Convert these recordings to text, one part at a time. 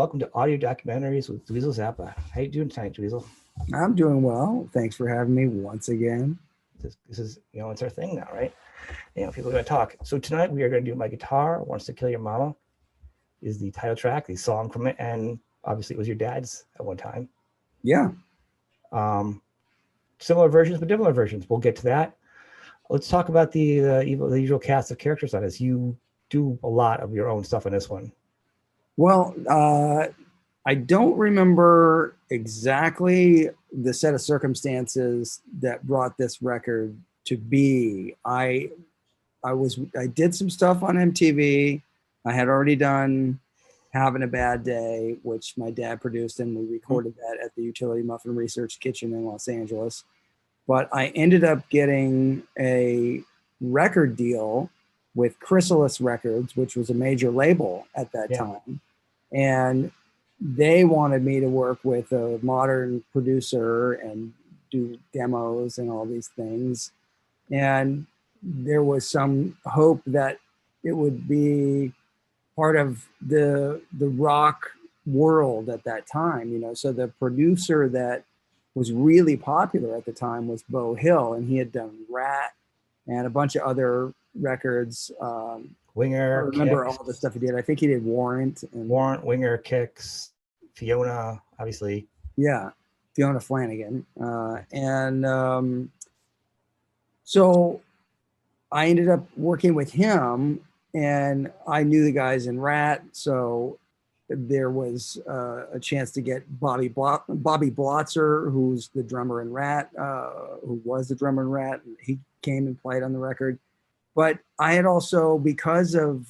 welcome to Audio Documentaries with Dweezil Zappa. How you doing tonight, Dweezil? I'm doing well. Thanks for having me once again. This is, it's our thing now, right? People are going to talk. So tonight we are going to do My Guitar Wants to Kill Your Mama is the title track, the song from it, and obviously it was your dad's at one time. Yeah. Similar versions, but different versions. We'll get to that. Let's talk about the usual cast of characters on this. You do a lot of your own stuff on this one. Well, I don't remember exactly the set of circumstances that brought this record to be. I did some stuff on MTV. I had already done Having a Bad Day, which my dad produced, and we recorded that at the Utility Muffin Research Kitchen in Los Angeles. But I ended up getting a record deal with Chrysalis Records, which was a major label at that time. And they wanted me to work with a modern producer and do demos and all these things. And there was some hope that it would be part of the rock world at that time, So the producer that was really popular at the time was Beau, and he had done Rat and a bunch of other records. Winger, I remember Kicks. all the stuff he did. I think he did Warrant, Winger, Kicks, Fiona, obviously. Yeah, Fiona Flanagan. So I ended up working with him, and I knew the guys in Rat, so there was a chance to get Bobby Blotzer, who's the drummer in Rat, who was the drummer in Rat, and he came and played on the record. But I had also, because of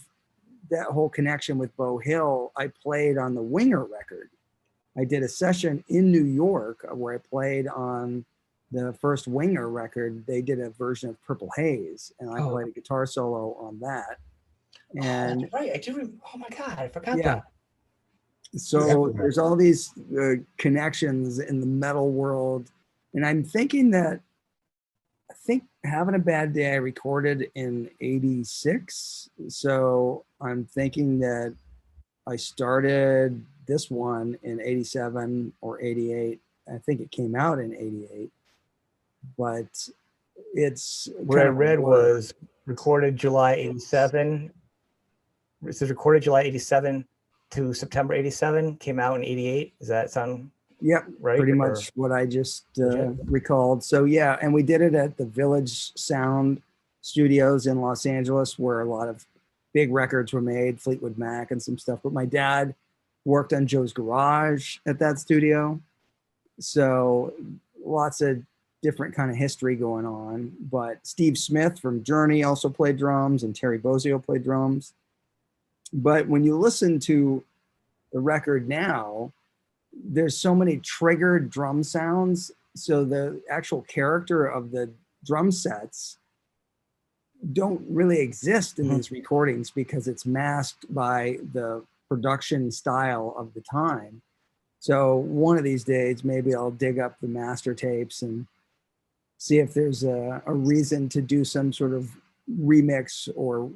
that whole connection with Beau Hill, I played on the Winger record. I did a session in New York where I played on the first Winger record. They did a version of Purple Haze, and I played a guitar solo on that. And that's right, I do. Oh my God, I forgot that. So there's all these connections in the metal world, and I'm thinking that I think Having a Bad Day I recorded in '86. So I'm thinking that I started this one in '87 or '88. I think it came out in '88, but it's what I read was recorded July '87. It says recorded July '87 to September '87, came out in '88. Does that sound right? Pretty much what I just recalled. So yeah, and we did it at the Village Sound Studios in Los Angeles, where a lot of big records were made, Fleetwood Mac and some stuff. But my dad worked on Joe's Garage at that studio. So lots of different kind of history going on. But Steve Smith from Journey also played drums, and Terry Bozzio played drums. But when you listen to the record now, there's so many triggered drum sounds. So the actual character of the drum sets don't really exist in these recordings because it's masked by the production style of the time. So one of these days, maybe I'll dig up the master tapes and see if there's a reason to do some sort of remix or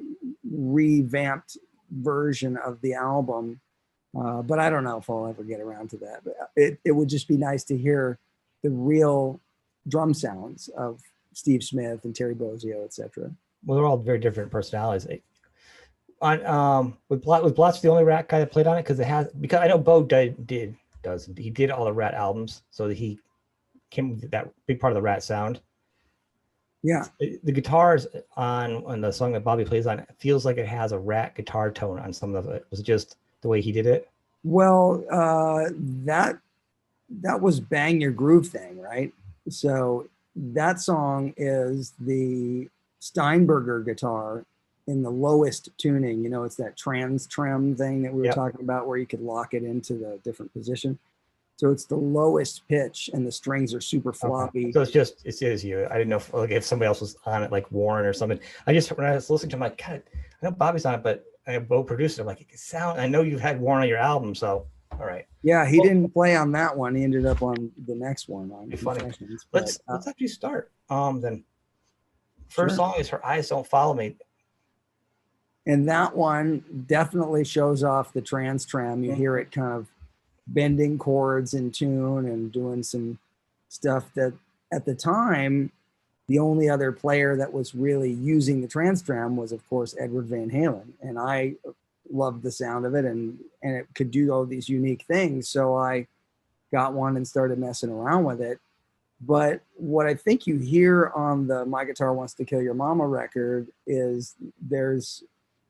revamped version of the album. But I don't know if I'll ever get around to that. But it would just be nice to hear the real drum sounds of Steve Smith and Terry Bozzio, etc. Well, they're all very different personalities. Was Blotz the only Rat guy that played on it? Because I know Beau he did all the Rat albums, so that he came with that big part of the Rat sound. Yeah, the guitars on the song that Bobby plays on, it feels like it has a Rat guitar tone on some of it. Was it just the way he did it? Well, that was Bang Your Groove thing, right? So that song is the Steinberger guitar in the lowest tuning. It's that TransTrem thing that we were talking about, where you could lock it into the different position. So it's the lowest pitch, and the strings are super floppy. So it is you. I didn't know if somebody else was on it, like Warren or something. When I was listening to him, I'm like, God, I know Bobby's on it, but I have Beau produced it. I'm like, it can sound. I know you've had Warren on your album, so all right. Yeah, he didn't play on that one. He ended up on the next one. On funny. Let's actually start. Then first song is Her Eyes Don't Follow Me. And that one definitely shows off the TransTrem. You hear it kind of bending chords in tune and doing some stuff that at the time, the only other player that was really using the TransTrem was, of course, Edward Van Halen. And I loved the sound of it, and it could do all these unique things. So I got one and started messing around with it. But what I think you hear on the My Guitar Wants to Kill Your Mama record is there's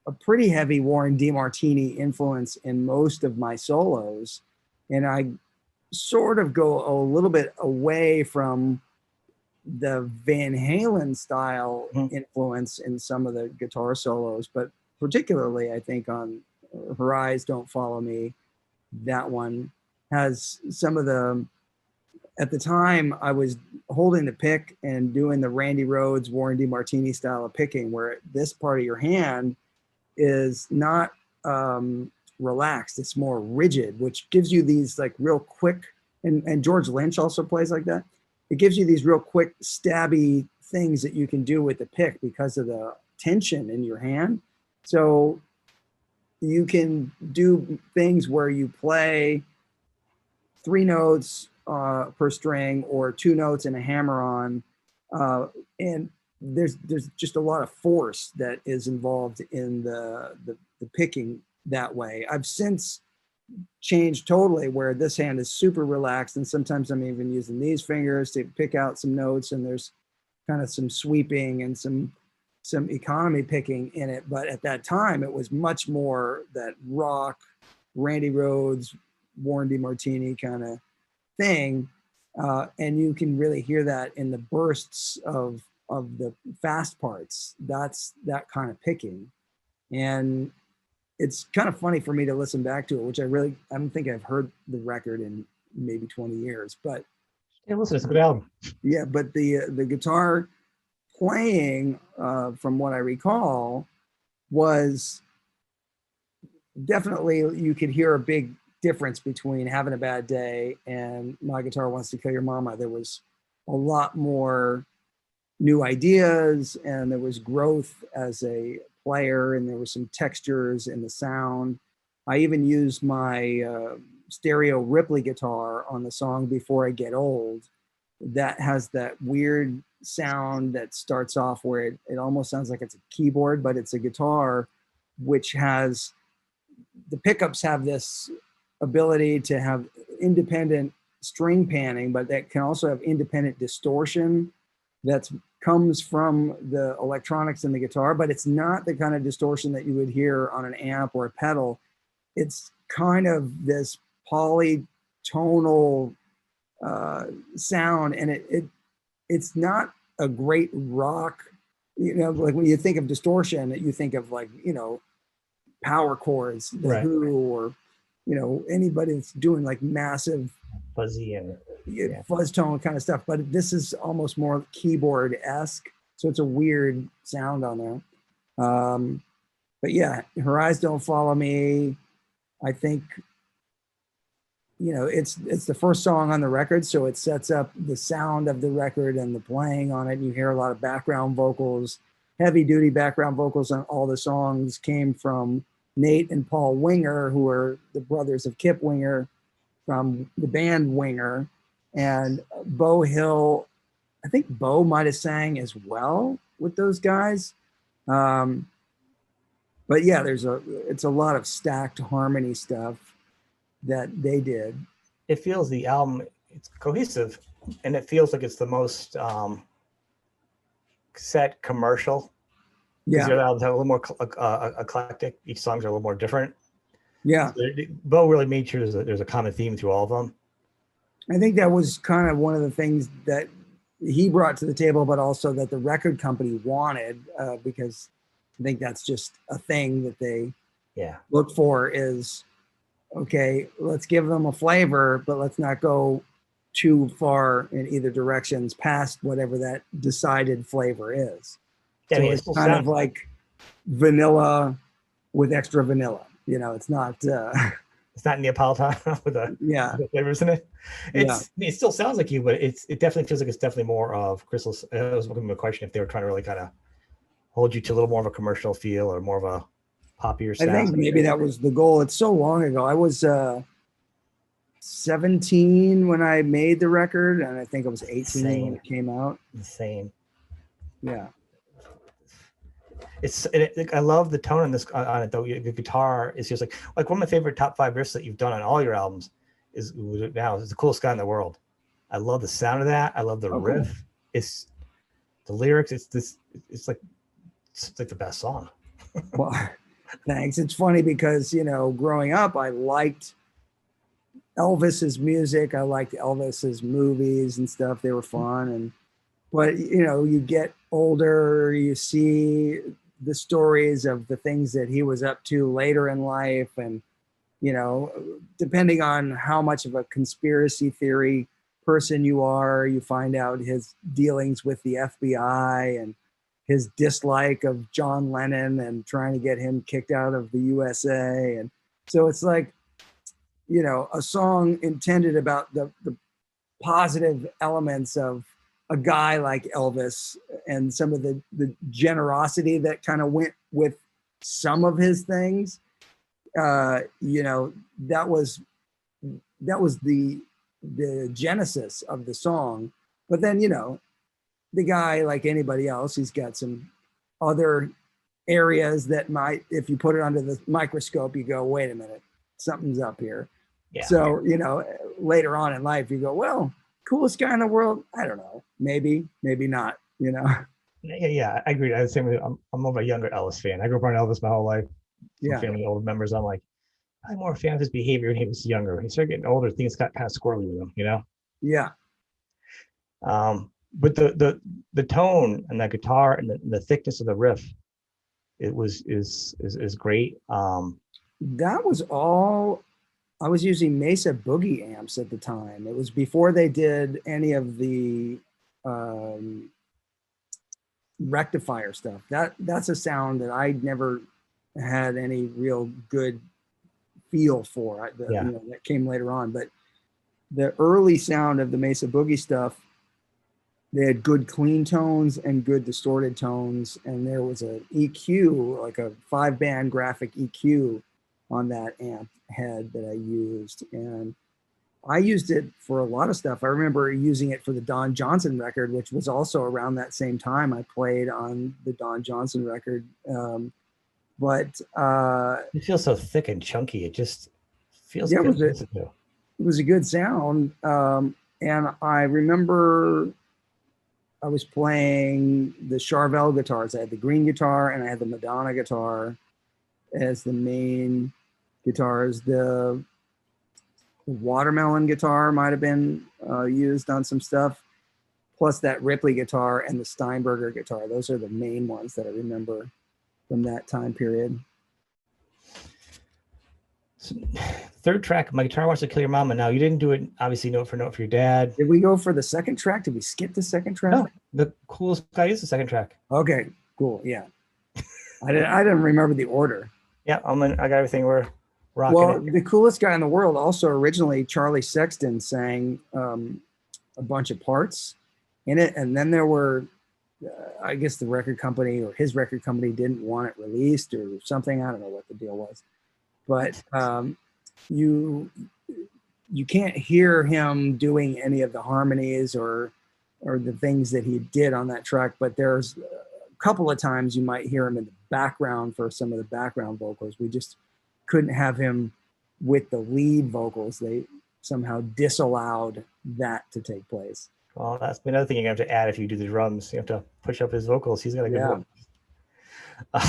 a pretty heavy Warren DeMartini influence in most of my solos. And I sort of go a little bit away from the Van Halen style influence in some of the guitar solos, but particularly I think on Her Eyes Don't Follow Me, that one has some of the, at the time I was holding the pick and doing the Randy Rhoads, Warren DeMartini style of picking, where this part of your hand is not relaxed, it's more rigid, which gives you these like real quick, and George Lynch also plays like that. It gives you these real quick stabby things that you can do with the pick because of the tension in your hand. So you can do things where you play 3 notes per string or 2 notes and a hammer on, and there's just a lot of force that is involved in the picking that way. I've since changed totally where this hand is super relaxed, and sometimes I'm even using these fingers to pick out some notes, and there's kind of some sweeping and some economy picking in it. But at that time it was much more that rock, Randy Rhoads, Warren DeMartini kind of thing, and you can really hear that in the bursts of the fast parts. That's that kind of picking. And it's kind of funny for me to listen back to it, which I don't think I've heard the record in maybe 20 years, but yeah, listen, it's a good album. Yeah, but the guitar playing, from what I recall, was definitely, you could hear a big difference between Having a Bad Day and My Guitar Wants to Kill Your Mama. There was a lot more new ideas, and there was growth as a player, and there were some textures in the sound. I even used my stereo Ripley guitar on the song Before I Get Old. That has that weird sound that starts off where it almost sounds like it's a keyboard, but it's a guitar, which has, the pickups have this ability to have independent string panning, but that can also have independent distortion that comes from the electronics in the guitar, but it's not the kind of distortion that you would hear on an amp or a pedal. It's kind of this polytonal sound, and it's not a great rock, like when you think of distortion, you think of like, power chords, the right. Who, or anybody that's doing like massive fuzzy and fuzz tone kind of stuff. But this is almost more keyboard-esque, so it's a weird sound on there. But yeah, Her Eyes Don't Follow Me, I think, it's the first song on the record, so it sets up the sound of the record and the playing on it. And you hear a lot of background vocals, heavy duty background vocals on all the songs came from Nate and Paul Winger, who are the brothers of Kip Winger from the band Winger. And Beau Hill, I think Beau might have sang as well with those guys. But yeah, it's a lot of stacked harmony stuff that they did. It feels, the album, it's cohesive, and it feels like it's the most set commercial. Yeah, the other albums have a little more eclectic. Each songs are a little more different. Yeah, So Beau really made sure there's a common theme through all of them. I think that was kind of one of the things that he brought to the table, but also that the record company wanted, because I think that's just a thing that they look for is, okay, let's give them a flavor, but let's not go too far in either directions past whatever that decided flavor is. Yeah, so it's kind of like vanilla with extra vanilla. It's not. It's not Neapolitan with the flavors in it. It still sounds like you, but it definitely feels like it's definitely more of Chrysalis. I was looking at a question if they were trying to really kind of hold you to a little more of a commercial feel or more of a poppier I sound. think maybe that was the goal. It's so long ago. I was 17 when I made the record, and I think I was 18 when it came out. Insane. Yeah. I love the tone on this on it though. The guitar is just like one of my favorite top 5 riffs that you've done on all your albums is the coolest guy in the world. I love the sound of that. I love the riff. Cool. It's the lyrics. It's like the best song. Well, thanks. It's funny because, you know, growing up, I liked Elvis's music. I liked Elvis's movies and stuff. They were fun. But, you know, you get older, you see the stories of the things that he was up to later in life. And, you know, depending on how much of a conspiracy theory person you are, you find out his dealings with the FBI and his dislike of John Lennon and trying to get him kicked out of the USA. And so it's like, you know, a song intended about the positive elements of a guy like Elvis and some of the generosity that kind of went with some of his things. You know, that was the genesis of the song. But then, you know, the guy, like anybody else, he's got some other areas that might, if you put it under the microscope, you go, wait a minute, something's up here. Yeah. So, you know, later on in life, you go, well, coolest guy in the world? I don't know. Maybe not, you know? Yeah, I agree. I'm more of a younger Elvis fan. I grew up on Elvis my whole life. Yeah. Family, older members. I'm more a fan of his behavior when he was younger. He started getting older, things got kind of squirrely with him, you know? Yeah. But the tone and that guitar and the thickness of the riff, is great. That was all. I was using Mesa Boogie amps at the time. It was before they did any of the rectifier stuff. That's a sound that I never had any real good feel for. You know, that came later on. But the early sound of the Mesa Boogie stuff, they had good clean tones and good distorted tones. And there was an EQ, like a 5-band graphic EQ on that amp head that I used. And I used it for a lot of stuff. I remember using it for the Don Johnson record, which was also around that same time I played on the Don Johnson record. But it feels so thick and chunky. It just feels good. It was a good sound. And I remember I was playing the Charvel guitars. I had the green guitar and I had the Madonna guitar as the main guitars. The watermelon guitar might have been used on some stuff, plus that Ripley guitar and the Steinberger guitar. Those are the main ones that I remember from that time period. So, third track, My Guitar Wants to Kill Your Mama. Now, you didn't do it, obviously, note for note for your dad. Did we go for the second track? Did we skip the second track? No, the coolest guy is the second track. Okay, cool, yeah. I didn't remember the order. Yeah, I got everything. We're rocking. Well, the coolest guy in the world, also originally Charlie Sexton sang a bunch of parts in it, and then there were, I guess the record company or his record company didn't want it released or something. I don't know what the deal was, but you can't hear him doing any of the harmonies or the things that he did on that track. But there's a couple of times you might hear him in the background for some of the background vocals. We just couldn't have him with the lead vocals. They somehow disallowed that to take place. Well, that's another thing you're going to have to add if you do the drums. You have to push up his vocals. He's got a good one. All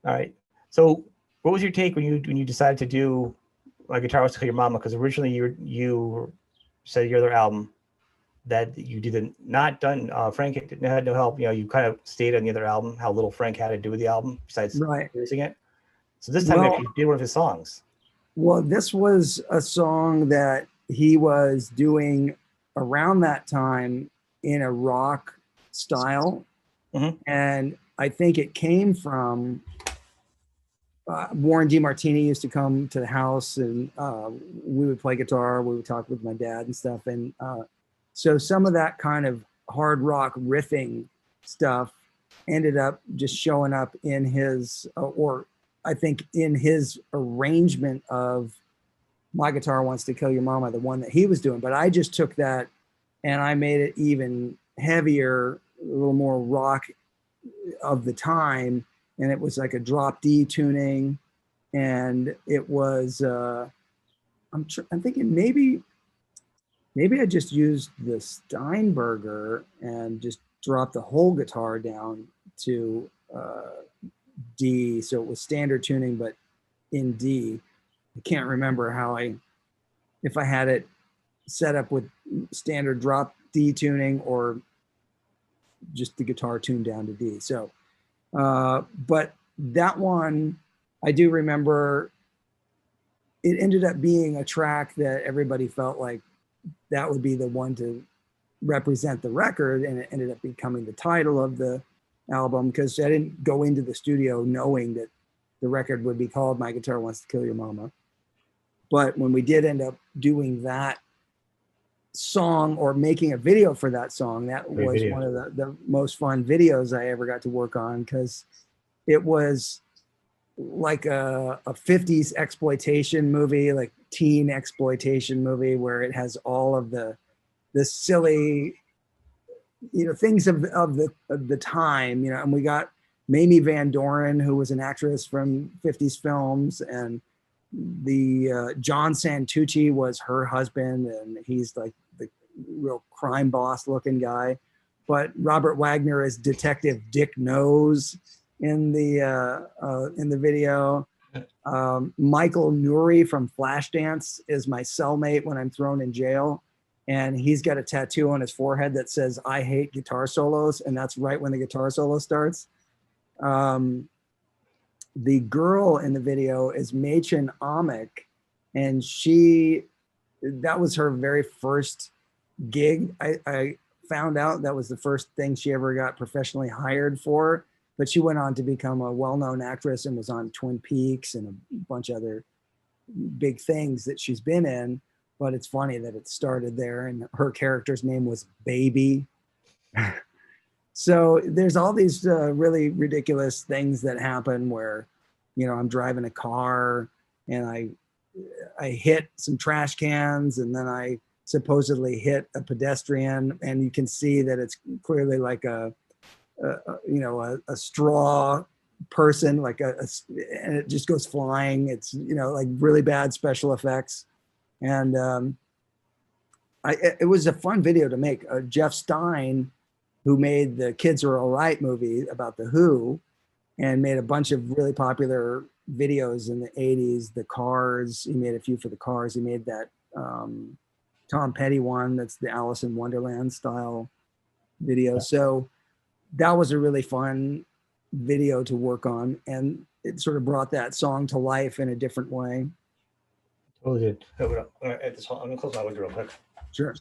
right. So what was your take when you decided to do My Guitar Wants to Kill Your Mama? Because originally you said your other album that you did not done. Frank had no help. You know, you kind of stayed on the other album, how little Frank had to do with the album besides producing it. So this time you actually did one of his songs. Well, this was a song that he was doing around that time in a rock style. Mm-hmm. And I think it came from Warren DeMartini used to come to the house and we would play guitar. We would talk with my dad and stuff. And so some of that kind of hard rock riffing stuff ended up just showing up in his, or I think in his arrangement of My Guitar Wants to Kill Your Mama, the one that he was doing. But I just took that and I made it even heavier, a little more rock of the time. And it was like a drop D tuning. And it was, I'm thinking maybe I just used the Steinberger and just dropped the whole guitar down to D. So it was standard tuning, but in D. I can't remember if I had it set up with standard drop D tuning or just the guitar tuned down to D. So, but that one, I do remember it ended up being a track that everybody felt like that would be the one to represent the record, and it ended up becoming the title of the album, because I didn't go into the studio knowing that the record would be called My Guitar Wants to Kill Your Mama. But when we did end up doing that song or making a video for that song, that was one of the most fun videos I ever got to work on, because it was like a 50s exploitation movie, like teen exploitation movie, where it has all of the silly, things of the time, and we got Mamie Van Doren, who was an actress from 50s films, and the John Santucci was her husband, and he's like the real crime boss looking guy. But Robert Wagner is Detective Dick Nose in the video. Michael Nuri from Flashdance is my cellmate when I'm thrown in jail, and he's got a tattoo on his forehead that says "I hate guitar solos," and that's right when the guitar solo starts. The girl in the video is Machen Amick, and that was her very first gig. I found out that was the first thing she ever got professionally hired for, but she went on to become a well-known actress and was on Twin Peaks and a bunch of other big things that she's been in. But it's funny that it started there, and her character's name was Baby. So there's all these really ridiculous things that happen where, I'm driving a car and I hit some trash cans, and then I supposedly hit a pedestrian, and you can see that it's clearly like a straw person, and it just goes flying. It's, like really bad special effects. And it was a fun video to make. Jeff Stein, who made the Kids Are All Right movie about The Who, and made a bunch of really popular videos in the 80s. The Cars, he made a few for the Cars. He made that Tom Petty one, that's the Alice in Wonderland style video. So that was a really fun video to work on, and it sort of brought that song to life in a different way. Totally did. All right, I'm gonna close my window real quick. Sure.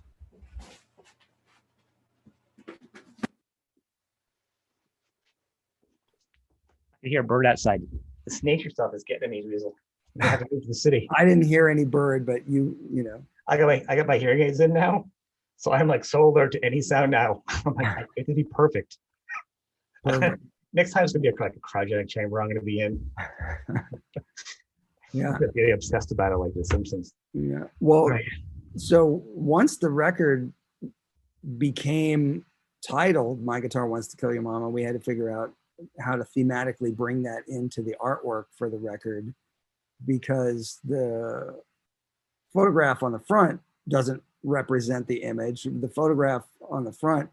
I hear a bird outside. This nature stuff is getting me, Dweezil. I have to move to the city. I didn't hear any bird, but you know. I got my hearing aids in now, so I'm like so alert to any sound now. I'm like, it could be perfect. Next time it's gonna be a cryogenic chamber I'm gonna be in. Yeah. I'm getting obsessed about it like The Simpsons. Yeah. Well, right. So once the record became titled "My Guitar Wants to Kill Your Mama," we had to figure out how to thematically bring that into the artwork for the record, because the photograph on the front doesn't represent the image. The photograph on the front,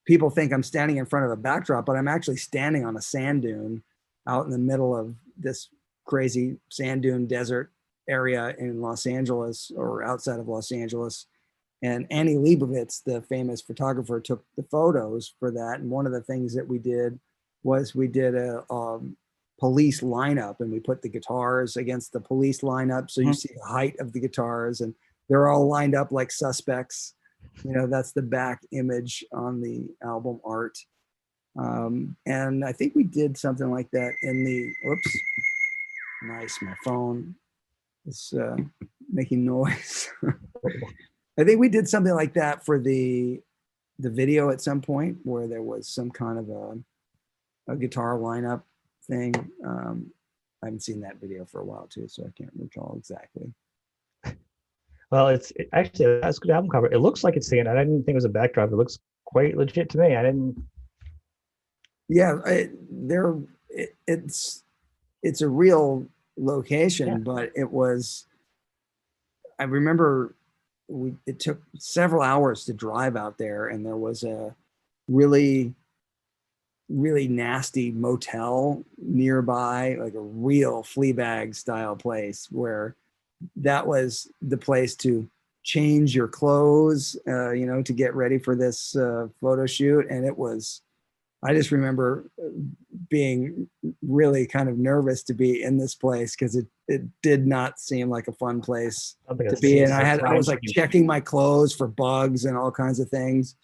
people think I'm standing in front of a backdrop, but I'm actually standing on a sand dune out in the middle of this crazy sand dune desert area in Los Angeles, or outside of Los Angeles. And Annie Leibovitz, the famous photographer, took the photos for that. And one of the things that we did was we did a police lineup, and we put the guitars against the police lineup. So you see the height of the guitars, and they're all lined up like suspects. That's the back image on the album art. And I think we did something like that in the, oops, nice, my phone is making noise. I think we did something like that for the video at some point, where there was some kind of a guitar lineup thing. I haven't seen that video for a while too, so I can't recall exactly. Well, actually that's a good album cover. It looks like it's singing. I didn't think it was a backdrop. It looks quite legit to me. I didn't. Yeah, it's a real location, but it was. I remember it took several hours to drive out there, and there was a really nasty motel nearby, like a real Fleabag style place where that was the place to change your clothes, to get ready for this photo shoot. And I just remember being really kind of nervous to be in this place because it did not seem like a fun place to be in. I was like checking my clothes for bugs and all kinds of things.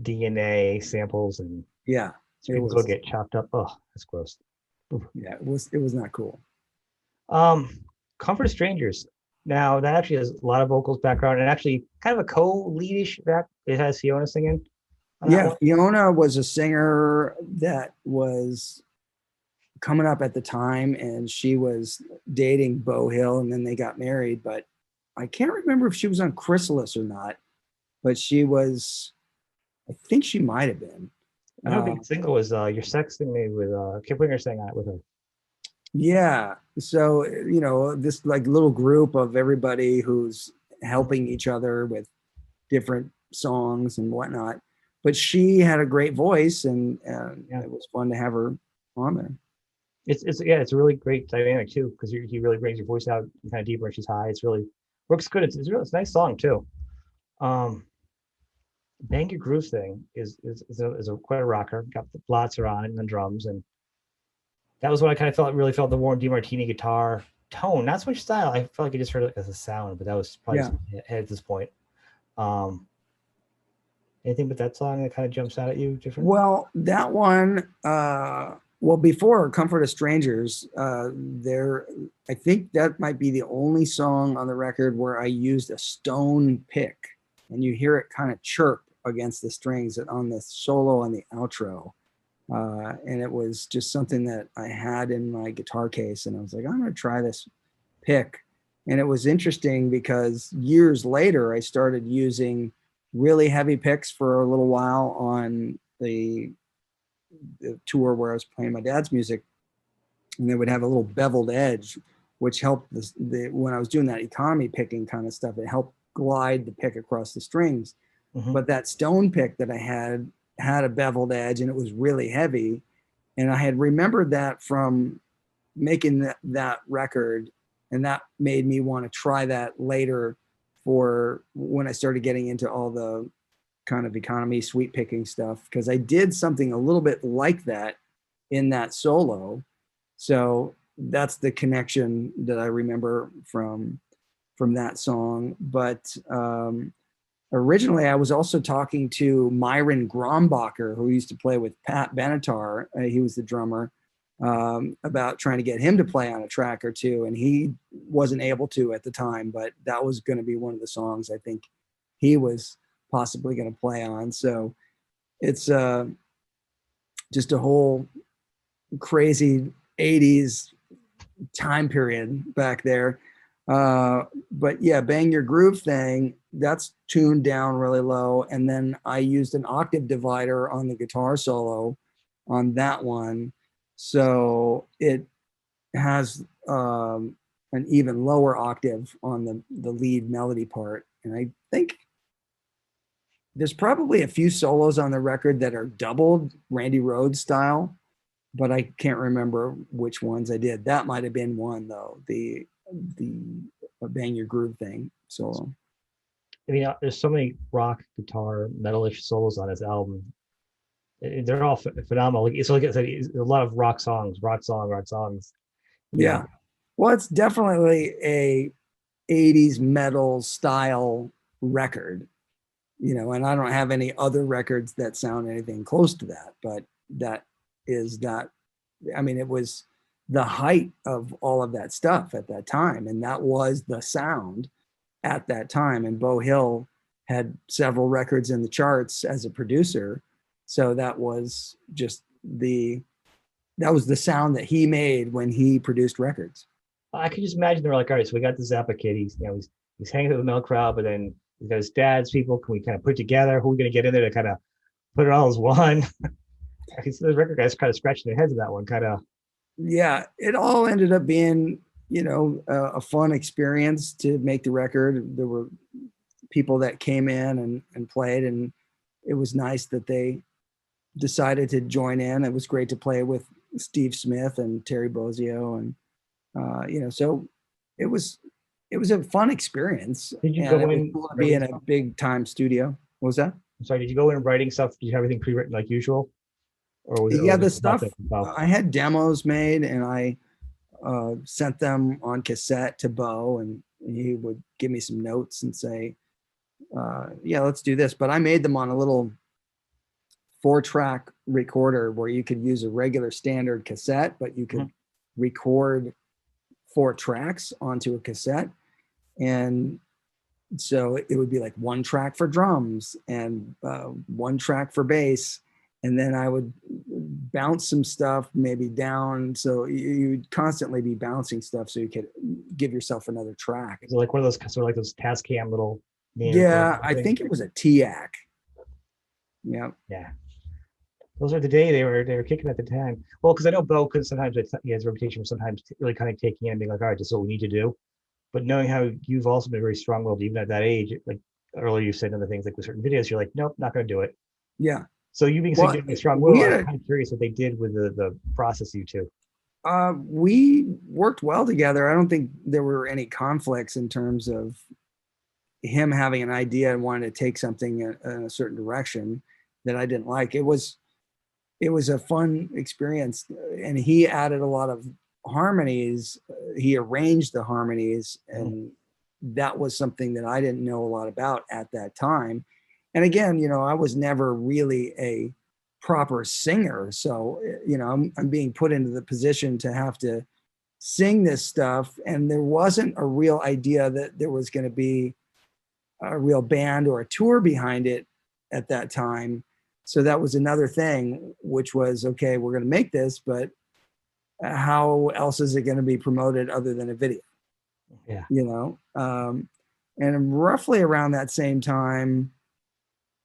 DNA samples and yeah. People go get chopped up. Oh, that's gross. Oof. Yeah, it was not cool. Comfort of Strangers. Now that actually has a lot of vocals background and actually kind of a co-leadish back. It has Fiona singing. Yeah, Fiona was a singer that was coming up at the time, and she was dating Beau Hill, and then they got married. But I can't remember if she was on Chrysalis or not. But she was. I think she might have been. I know the single was Your Sexton Me with Kip Winger sang on it with her. Yeah. So, this like little group of everybody who's helping each other with different songs and whatnot. But she had a great voice and it was fun to have her on there. It's a really great dynamic too, because he really brings your voice out kind of deeper and she's high. It's really works good. It's a nice song too. Bang Your Groove thing is quite a rocker. Got the Blotzer on it and the drums, and that was what I kind of really felt the Warren DeMartini guitar tone, not so much style. I felt like I just heard it as a sound, but that was probably ahead at this point. Anything but that song that kind of jumps out at you different? Well, that one, before Comfort of Strangers, I think that might be the only song on the record where I used a stone pick, and you hear it kind of chirp against the strings on the solo on the outro. And it was just something that I had in my guitar case, and I was like, I'm going to try this pick. And it was interesting because years later, I started using really heavy picks for a little while on the tour where I was playing my dad's music, and they would have a little beveled edge, which helped when I was doing that economy picking kind of stuff, it helped glide the pick across the strings. Mm-hmm. But that stone pick that I had a beveled edge, and it was really heavy. And I had remembered that from making that record, and that made me want to try that later for when I started getting into all the kind of economy sweep picking stuff, because I did something a little bit like that in that solo. So that's the connection that I remember from that song. But originally, I was also talking to Myron Grombacher, who used to play with Pat Benatar. He was the drummer, about trying to get him to play on a track or two. And he wasn't able to at the time, but that was going to be one of the songs I think he was possibly going to play on. So it's just a whole crazy 80s time period back there. But yeah, Bang Your Groove thing, that's tuned down really low. And then I used an octave divider on the guitar solo on that one. So it has an even lower octave on the lead melody part. And I think there's probably a few solos on the record that are doubled Randy Rhoads style, but I can't remember which ones I did. That might have been one though, the Bang Your Groove thing solo. I mean, there's so many rock, guitar, metalish solos on this album. They're all phenomenal. It's like I said, it's a lot of rock songs. Yeah. Well, it's definitely a 80s metal style record, and I don't have any other records that sound anything close to that, but that is that. I mean, it was the height of all of that stuff at that time, and that was the sound at that time. And Beau Hill had several records in the charts as a producer, so that was just that was the sound that he made when he produced records. I could just imagine they're like, all right, so we got the Zappa kid. He's hanging with the male crowd, but then he's got his dad's people. Can we kind of put together? Who are we going to get in there to kind of put it all as one? I can see the record guys kind of scratching their heads at that one, kind of. Yeah, it all ended up being, a fun experience to make the record. There were people that came in and played, and it was nice that they decided to join in. It was great to play with Steve Smith and Terry Bozzio, and so it was a fun experience. Did you go in cool to be in a big time studio? What was that? I'm sorry, did you go in writing stuff? Did you have everything pre-written like usual? Or was the stuff I had demos made, and I sent them on cassette to Beau, and he would give me some notes and say, let's do this. But I made them on a little 4-track recorder where you could use a regular standard cassette, but you could record 4 tracks onto a cassette. And so it would be like 1 track for drums and 1 track for bass. And then I would bounce some stuff maybe down. So you'd constantly be bouncing stuff so you could give yourself another track. Is it like one of those sort of like those Tascam little? Yeah, I think it was a TIAC. Yeah. Yeah. Those are the day they were kicking at the time. Well, because I know Beau could sometimes he has a reputation for sometimes really kind of taking in and being like, all right, this is what we need to do. But knowing how you've also been very strong-willed even at that age, like earlier you said other things like with certain videos, you're like, nope, not going to do it. Yeah. So you being significantly strong-willed, I'm kind of curious what they did with the process you two. We worked well together. I don't think there were any conflicts in terms of him having an idea and wanting to take something in a certain direction that I didn't like. It was a fun experience, and he added a lot of harmonies. He arranged the harmonies, and that was something that I didn't know a lot about at that time. And again, I was never really a proper singer. So, I'm being put into the position to have to sing this stuff. And there wasn't a real idea that there was going to be a real band or a tour behind it at that time. So that was another thing, which was, okay, we're going to make this, but how else is it going to be promoted other than a video? Yeah. And roughly around that same time,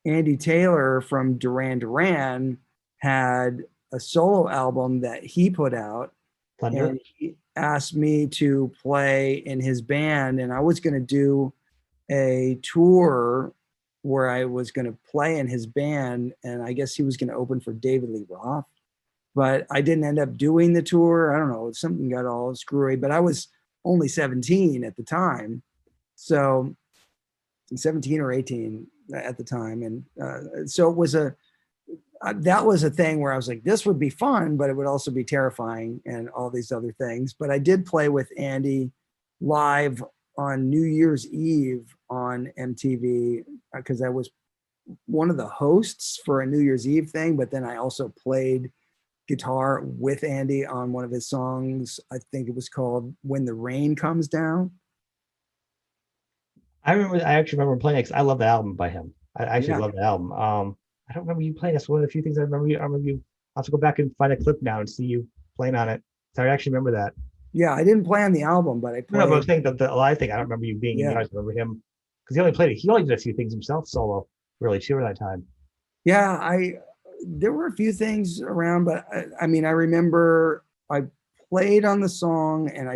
Andy Taylor from Duran had a solo album that he put out. Thunder. And he asked me to play in his band, and I was going to do a tour where I was going to play in his band, and I guess he was going to open for David Lee Roth, but I didn't end up doing the tour. I don't know, something got all screwy, but I was only 17 at the time. So 17 or 18 at the time. And so it was that was a thing where I was like, this would be fun, but it would also be terrifying and all these other things. But I did play with Andy live on New Year's Eve on MTV because I was one of the hosts for a New Year's Eve thing, but then I also played guitar with Andy on one of his songs. I think it was called When the Rain Comes Down. I actually remember playing it because I love the album by him. I actually love the album. I don't remember you playing. That's one of the few things I remember you. I'll have to go back and find a clip now and see you playing on it. So I actually remember that. Yeah, I didn't play on the album, but I played. No, but I was saying the live thing. I don't remember you being in the. I remember him because he only played it. He only did a few things himself solo, really, too, at that time. Yeah, there were a few things around, but I remember I played on the song and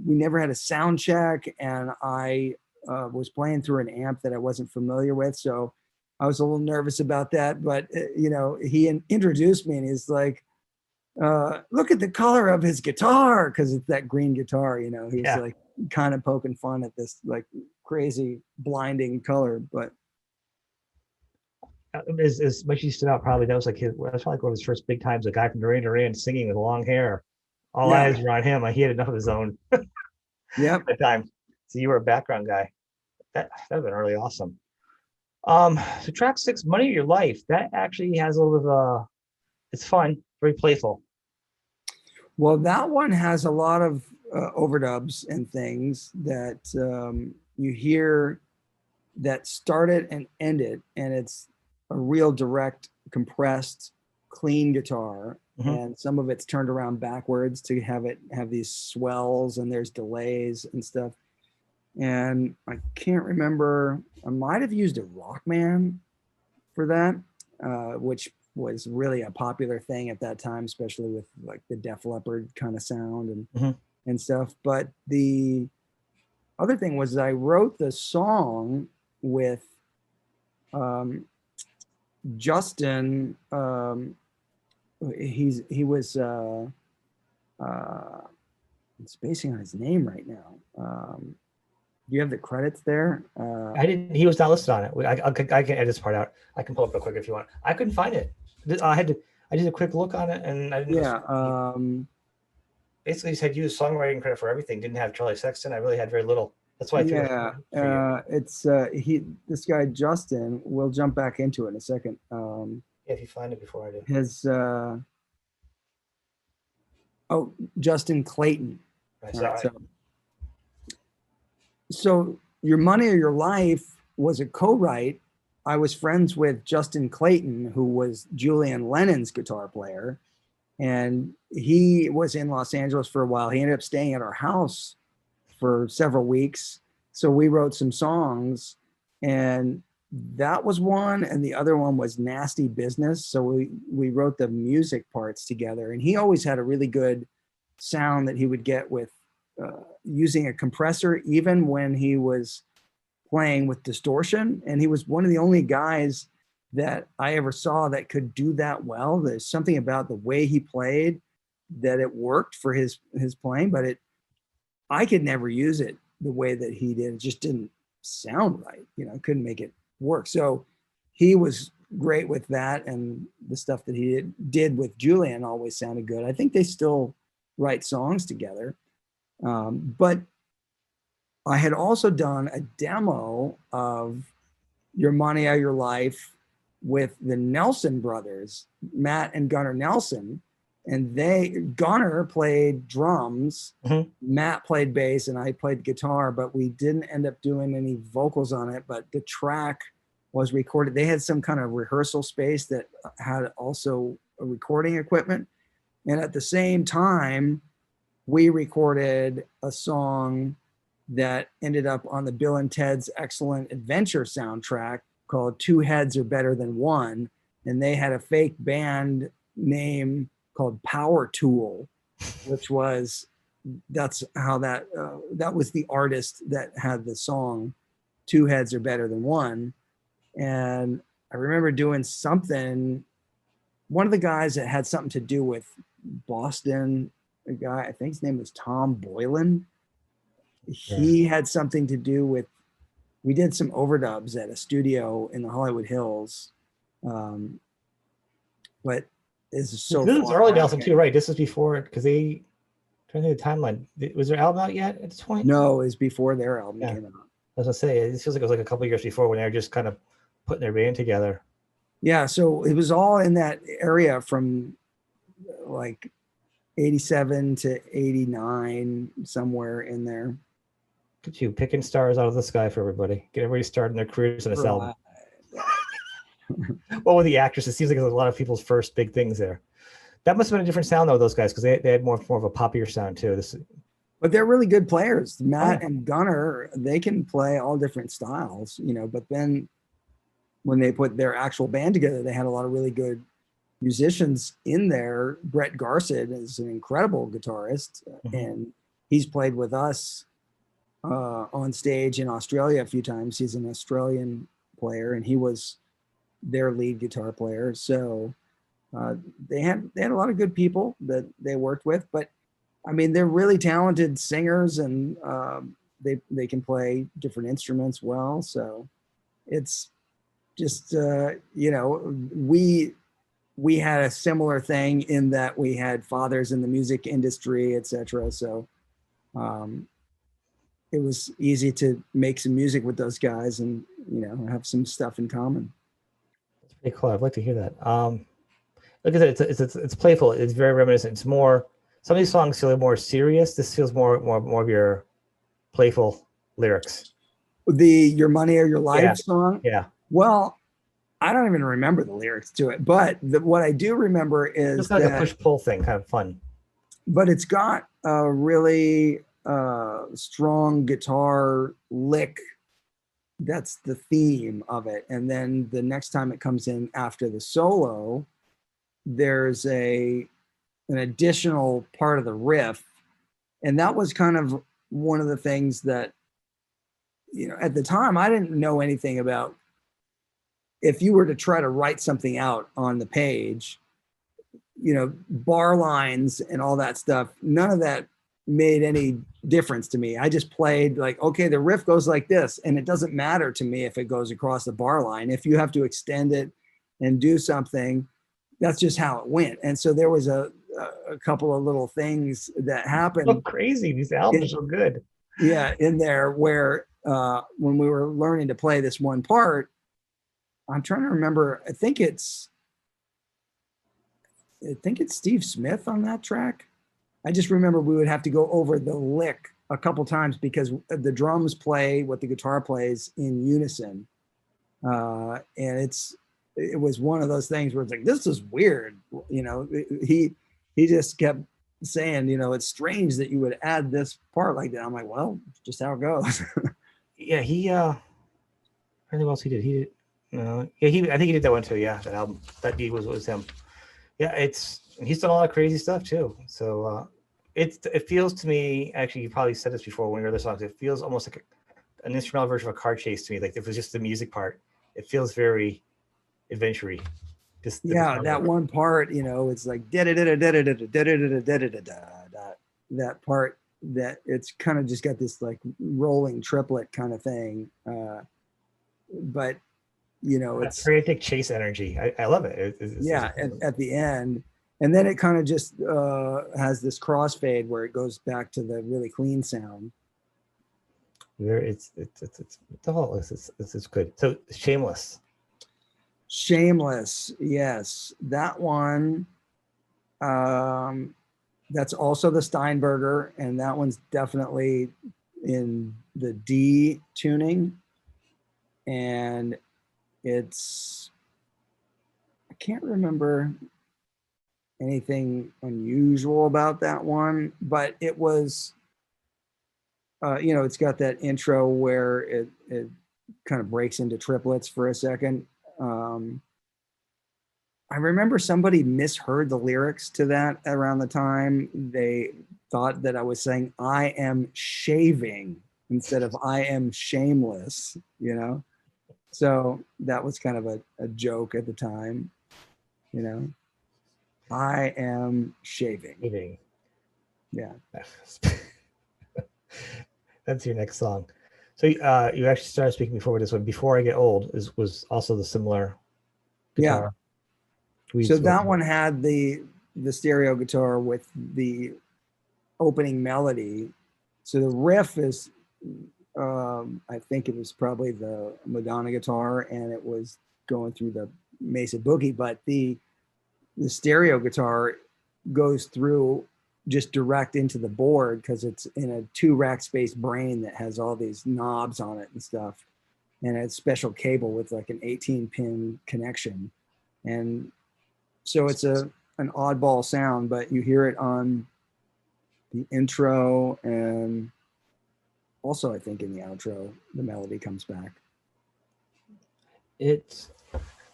we never had a sound check, and I was playing through an amp that I wasn't familiar with. So I was a little nervous about that, but he introduced me and he's like, look at the color of his guitar. Cause it's that green guitar, he's like kind of poking fun at this like crazy blinding color, but as much as he stood out, probably that was probably like one of his first big times. A guy from Duran singing with long hair, all eyes were on him. Like he had enough of his own. Yeah, at the time. So you were a background guy. That would have been really awesome. So track 6, Money of Your Life. That actually has a little bit of it's fun, very playful. Well, that one has a lot of overdubs and things that you hear that started and ended, and it's a real direct, compressed clean guitar, and some of it's turned around backwards to have these swells, and there's delays and stuff. And I can't remember, I might have used a Rockman for that, which was really a popular thing at that time, especially with like the Def Leppard kind of sound and stuff. But the other thing was I wrote the song with Justin. He was it's basing on his name right now. Do you have the credits there? I didn't. He was not listed on it. I can edit this part out. I can pull up real quick if you want. I couldn't find it. I did a quick look on it, and I didn't. Yeah. Basically, he said used songwriting credit for everything. Didn't have Charlie Sexton. I really had very little. That's why I threw it. It's this guy Justin. We'll jump back into it in a second. If you find it before I do. His Justin Clayton. Right, so Your Money or Your Life was a co-write. I was friends with Justin Clayton, who was Julian Lennon's guitar player, and he was in Los Angeles for a while. He ended up staying at our house for several weeks. So we wrote some songs, and that was one, and the other one was Nasty Business. So we wrote the music parts together, and he always had a really good sound that he would get with using a compressor, even when he was playing with distortion. And he was one of the only guys that I ever saw that could do that well. There's something about the way he played that it worked for his playing, but I could never use it the way that he did. It just didn't sound right. Couldn't make it work. So he was great with that, and the stuff that he did with Julian always sounded good. I think they still write songs together. But I had also done a demo of Your Money or Your Life with the Nelson brothers, Matt and Gunnar Nelson. And Gunnar played drums, Matt played bass, and I played guitar, but we didn't end up doing any vocals on it. But the track was recorded. They had some kind of rehearsal space that had also a recording equipment. And at the same time, we recorded a song that ended up on the Bill and Ted's Excellent Adventure soundtrack called Two Heads Are Better Than One. And they had a fake band name called Power Tool, that's how that was the artist that had the song Two Heads Are Better Than One. And I remember doing something, one of the guys that had something to do with Boston, a guy, I think his name was Tom Boylan. He had something to do with, we did some overdubs at a studio in the Hollywood Hills. But this is so This is early Nelson too, right? This is before, because they, trying to think of the timeline. Was their album out yet at this point? No, it was before their album came out. I was gonna say, it feels like it was like a couple of years before when they were just kind of putting their band together. Yeah, so it was all in that area from like 87 to 89, somewhere in there. Look at you picking stars out of the sky for everybody. Get everybody starting their careers in this album. Well, with the actress, it seems like there's a lot of people's first big things there. That must have been a different sound though, those guys, because they had more of a poppier sound too. But they're really good players. Matt and Gunnar, they can play all different styles, but then when they put their actual band together, they had a lot of really good musicians in there. Brett Garsed is an incredible guitarist, and he's played with us on stage in Australia a few times. He's an Australian player, and he was their lead guitar player. So they had a lot of good people that they worked with. But I mean, they're really talented singers, and they can play different instruments well. So it's just we had a similar thing in that we had fathers in the music industry, etc. So it was easy to make some music with those guys and have some stuff in common. That's pretty cool. I'd like to hear that. Like I said, it's playful. It's very reminiscent. It's more, some of these songs feel more serious. This feels more of your playful lyrics. The Your Money or Your Life song? Yeah. Well, I don't even remember the lyrics to it, but what I do remember is it's like a push-pull thing, kind of fun. But it's got a really strong guitar lick. That's the theme of it. And then the next time it comes in after the solo, there's an additional part of the riff. And that was kind of one of the things that, you know, at the time I didn't know anything about. If you were to try to write something out on the page, you know, bar lines and all that stuff, none of that made any difference to me. I just played like, okay, the riff goes like this, and it doesn't matter to me if it goes across the bar line. If you have to extend it and do something, that's just how it went. And so there was a couple of little things that happened. So crazy. These albums are so good. Yeah, in there where when we were learning to play this one part, I'm trying to remember, I think it's Steve Smith on that track. I just remember we would have to go over the lick a couple times because the drums play what the guitar plays in unison. And it was one of those things where it's like, this is weird. You know, he just kept saying, you know, it's strange that you would add this part like that. I'm like, well, just how it goes. Yeah, I don't know what else he did. I think he did that one too. Yeah, that album, that D was him. Yeah, he's done a lot of crazy stuff too. So it feels to me, actually, you probably said this before when you heard the songs, it feels almost like an instrumental version of a car chase to me. Like if it was just the music part, it feels very adventure-y. That one part, you know, it's like that part that it's kind of just got this like rolling triplet kind of thing. But you know, it's frantic chase energy. I love it. At the end, and then it kind of just has this crossfade where it goes back to the really clean sound. It's good. So Shameless, yes, that one. That's also the Steinberger, and that one's definitely in the D tuning, and I can't remember anything unusual about that one, but it was, you know, it's got that intro where it kind of breaks into triplets for a second. I remember somebody misheard the lyrics to that around the time. They thought that I was saying, I am shaving instead of I am shameless, you know? So that was kind of a joke at the time, you know? I am shaving. Yeah. That's your next song. So you actually started speaking before with this one. Before I Get Old was also the similar guitar. Yeah. So that one had the stereo guitar with the opening melody. So the riff is, I think it was probably the Madonna guitar, and it was going through the Mesa Boogie, but the stereo guitar goes through just direct into the board because it's in a 2-rack space brain that has all these knobs on it and stuff, and a special cable with like an 18-pin connection. And so it's an oddball sound, but you hear it on the intro, and also I think in the outro, the melody comes back. It's,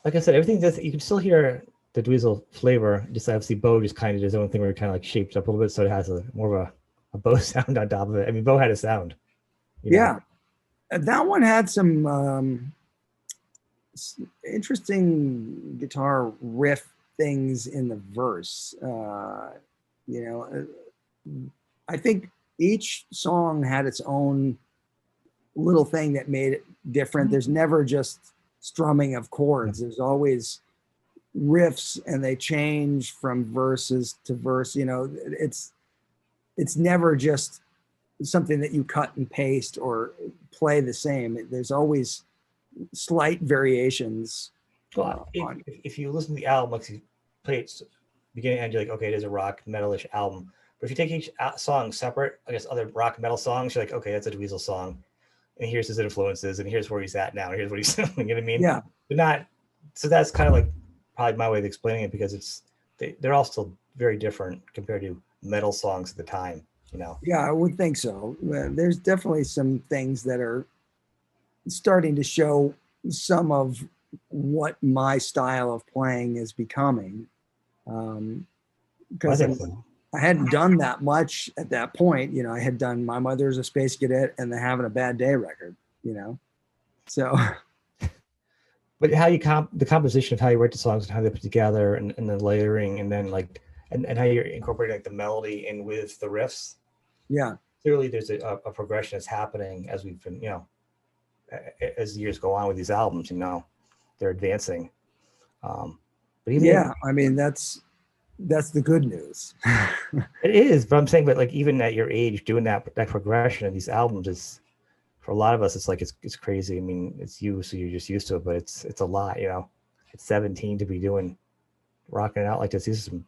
like I said, everything does, you can still hear the Dweezil flavor, just obviously Beau just kind of did his own thing where it kind of like shaped up a little bit, so it has more of a Beau sound on top of it. I mean, Beau had a sound. Yeah. That one had some interesting guitar riff things in the verse. You know, I think each song had its own little thing that made it different. There's never just strumming of chords. There's always riffs, and they change from verses to verse. You know, it's never just something that you cut and paste or play the same. There's always slight variations. Well, if you listen to the album, like you play it beginning and end, you're like, okay, it is a rock metalish album. But if you take each song separate, I guess other rock metal songs, you're like, okay, that's a Dweezil song, and here's his influences, and here's where he's at now, and here's what he's doing. You know what I mean? Yeah. But not so that's kind of like probably my way of explaining it, because they're all still very different compared to metal songs at the time, you know. Yeah, I would think so. There's definitely some things that are starting to show some of what my style of playing is becoming. Because I hadn't done that much at that point. You know, I had done My Mother's a Space Cadet and the Having a Bad Day record, you know. So but how you the composition of how you write the songs and how they put together, and the layering, and then like and how you're incorporating like the melody in with the riffs. Yeah. Clearly there's a progression that's happening as we've been, you know, as years go on with these albums, you know, they're advancing. But even, I mean, that's the good news. It is, but I'm saying, but like even at your age, doing that progression of these albums is, for a lot of us, it's like it's crazy. I mean, it's you, so you're just used to it, but it's a lot, you know. At 17 to be rocking it out like this. These are some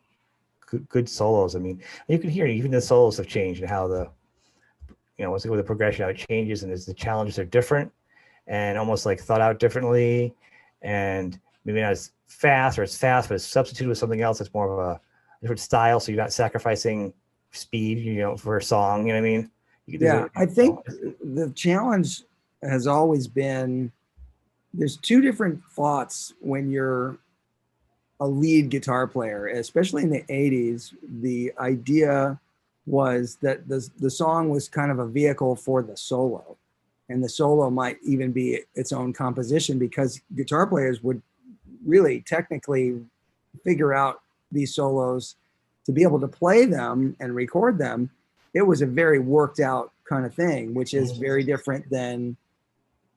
good solos. I mean, you can hear even the solos have changed, and how once you go with the progression, how it changes, and the challenges are different and almost like thought out differently, and maybe not as fast, or it's fast, but it's substituted with something else that's more of a different style. So you're not sacrificing speed, you know, for a song, you know what I mean? Yeah, I think the challenge has always been, there's two different thoughts when you're a lead guitar player, especially in the 80s. The idea was that the song was kind of a vehicle for the solo, and the solo might even be its own composition, because guitar players would really technically figure out these solos to be able to play them and record them. It was a very worked out kind of thing, which is very different than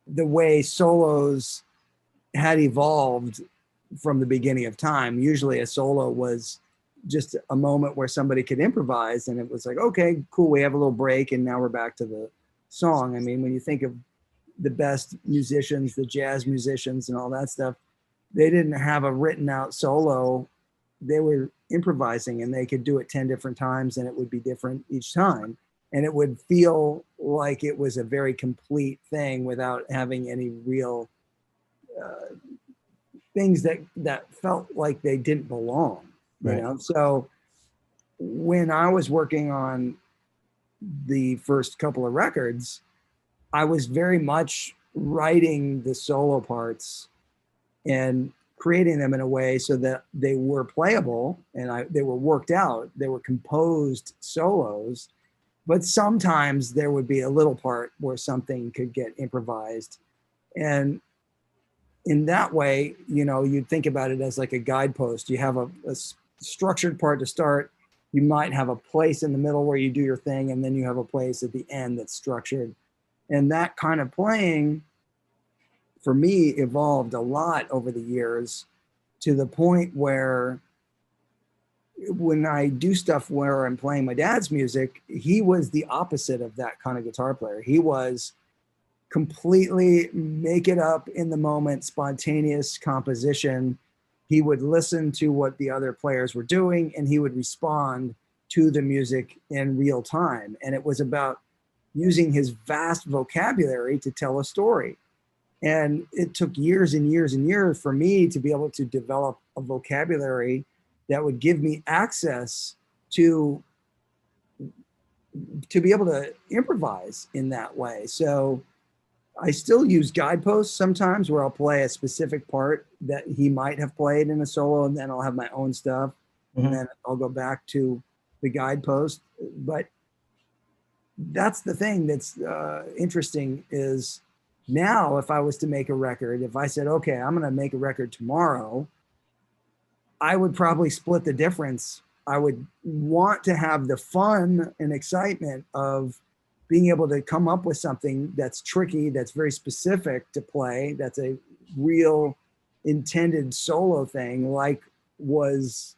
the way solos had evolved from the beginning of time. Usually a solo was just a moment where somebody could improvise, and it was like, okay, cool, we have a little break and now we're back to the song. I mean, when you think of the best musicians, the jazz musicians and all that stuff, they didn't have a written out solo. They were improvising, and they could do it 10 different times, and it would be different each time. And it would feel like it was a very complete thing without having any real things that felt like they didn't belong, you know? So when I was working on the first couple of records, I was very much writing the solo parts and creating them in a way so that they were playable, and they were worked out. They were composed solos, but sometimes there would be a little part where something could get improvised. And in that way, you know, you'd think about it as like a guidepost. You have a structured part to start. You might have a place in the middle where you do your thing, and then you have a place at the end that's structured. And that kind of playing, for me, evolved a lot over the years, to the point where when I do stuff where I'm playing my dad's music, he was the opposite of that kind of guitar player. He was completely make it up in the moment, spontaneous composition. He would listen to what the other players were doing, and he would respond to the music in real time. And it was about using his vast vocabulary to tell a story. And it took years and years and years for me to be able to develop a vocabulary that would give me access to be able to improvise in that way. So I still use guideposts sometimes, where I'll play a specific part that he might have played in a solo, and then I'll have my own stuff, and then I'll go back to the guidepost. But that's the thing that's interesting, is now if I was to make a record, if I said, okay, I'm going to make a record tomorrow, I would probably split the difference. I would want to have the fun and excitement of being able to come up with something that's tricky, that's very specific to play, that's a real intended solo thing, like was,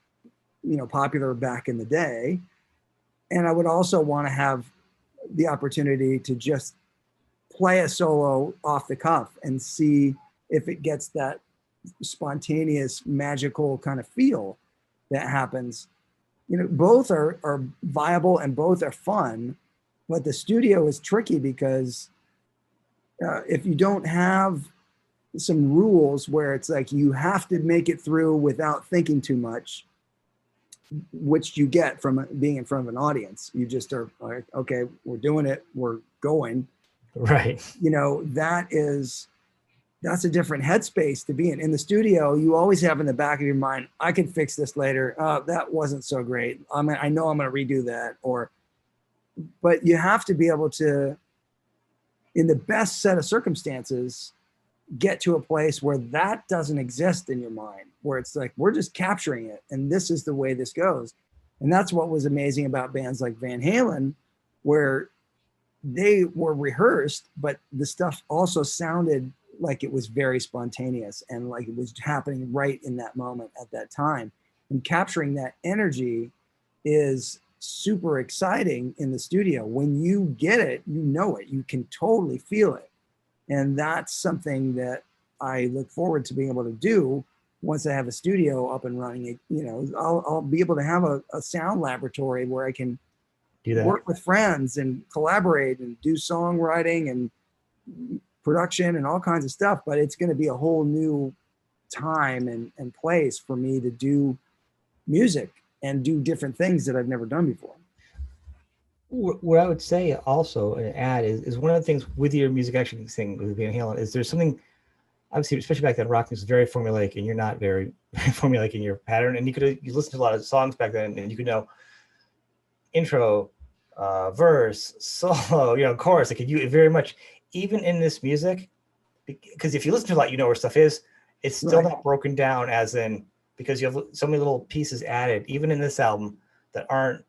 you know, popular back in the day. And I would also want to have the opportunity to just play a solo off the cuff and see if it gets that spontaneous, magical kind of feel that happens. You know, both are viable and both are fun, but the studio is tricky because if you don't have some rules where it's like you have to make it through without thinking too much, which you get from being in front of an audience. You just are like, okay, we're doing it, we're going. Right. You know, that's a different headspace to be in. In the studio, you always have in the back of your mind, I can fix this later. That wasn't so great. I know I'm going to redo that. But you have to be able to, in the best set of circumstances, get to a place where that doesn't exist in your mind, where it's like, we're just capturing it. And this is the way this goes. And that's what was amazing about bands like Van Halen, where they were rehearsed, but the stuff also sounded like it was very spontaneous and like it was happening right in that moment at that time. And capturing that energy is super exciting in the studio. When you get it, you know it, you can totally feel it. And that's something that I look forward to being able to do once I have a studio up and running. You know, I'll be able to have a sound laboratory where I can do that, work with friends and collaborate and do songwriting and production and all kinds of stuff. But it's going to be a whole new time and place for me to do music and do different things that I've never done before. What I would say also and add is one of the things with your music actually thing with Van Halen is there's something, obviously, especially back then, rock music was very formulaic, and you're not very formulaic in your pattern. And you listen to a lot of songs back then, and you could know intro, verse, solo, you know, chorus. Like you very much, even in this music, because if you listen to a lot, you know where stuff is. It's still not broken down as in, because you have so many little pieces added, even in this album, that aren't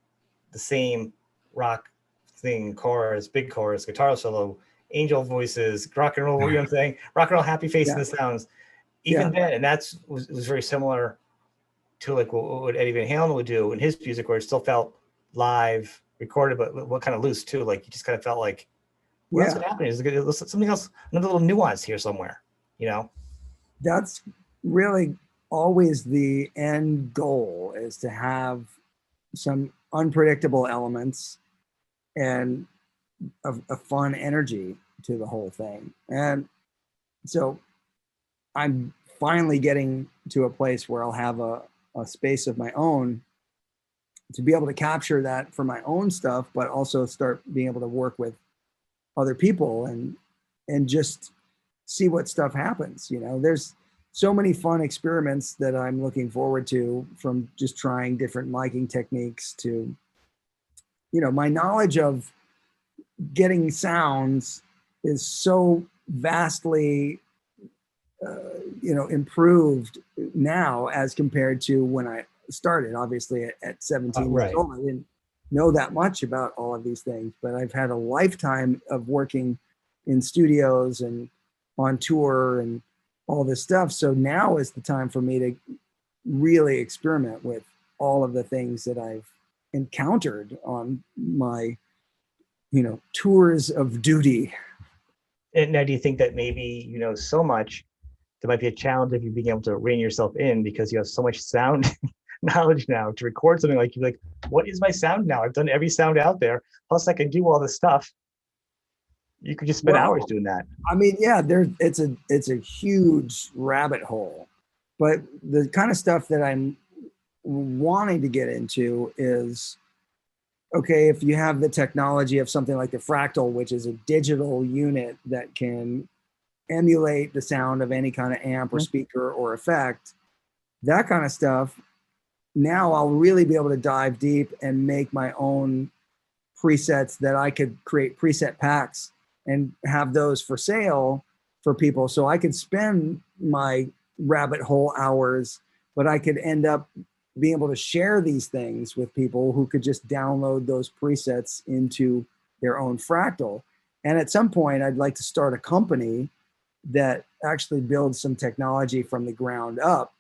the same rock thing, chorus, big chorus, guitar solo, angel voices, rock and roll, you know what I'm saying? Rock and roll, happy face in the sounds. Even then, and was very similar to like what Eddie Van Halen would do in his music, where it still felt live, recorded, but what kind of loose too. Like you just kind of felt like, what's happening? Is something else, another little nuance here somewhere, you know? That's really always the end goal, is to have some unpredictable elements and a fun energy to the whole thing. And so I'm finally getting to a place where I'll have a space of my own to be able to capture that for my own stuff, but also start being able to work with other people and just see what stuff happens. You know, there's so many fun experiments that I'm looking forward to, from just trying different miking techniques to, you know, my knowledge of getting sounds is so vastly, you know, improved now as compared to when I started. Obviously at 17 years old, I didn't know that much about all of these things, but I've had a lifetime of working in studios and on tour and all this stuff. So now is the time for me to really experiment with all of the things that I've encountered on my, you know, tours of duty. And now, do you think that maybe, you know, so much, there might be a challenge of you being able to rein yourself in because you have so much sound knowledge now to record something like, you're like, what is my sound now? I've done every sound out there. Plus I can do all this stuff. You could just spend hours doing that. I mean, yeah, it's a huge rabbit hole, but the kind of stuff that I'm wanting to get into is, okay, if you have the technology of something like the Fractal, which is a digital unit that can emulate the sound of any kind of amp or speaker or effect, that kind of stuff, now I'll really be able to dive deep and make my own presets that I could create preset packs and have those for sale for people. So I could spend my rabbit hole hours, but I could end up being able to share these things with people who could just download those presets into their own Fractal. And at some point, I'd like to start a company that actually builds some technology from the ground up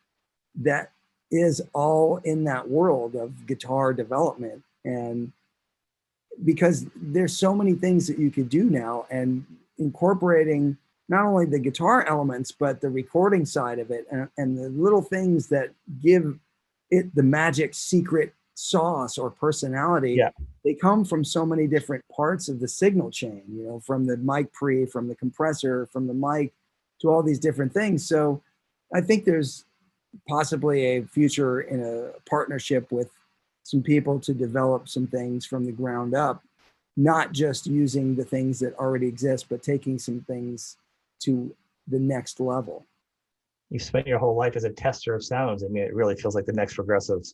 that is all in that world of guitar development. And because there's so many things that you could do now, and incorporating not only the guitar elements, but the recording side of it and the little things that give it the magic secret sauce or personality. They come from so many different parts of the signal chain, you know, from the mic pre, from the compressor, from the mic, to all these different things. So I think there's possibly a future in a partnership with some people to develop some things from the ground up, not just using the things that already exist, but taking some things to the next level. You've spent your whole life as a tester of sounds. I mean, it really feels like the next progressive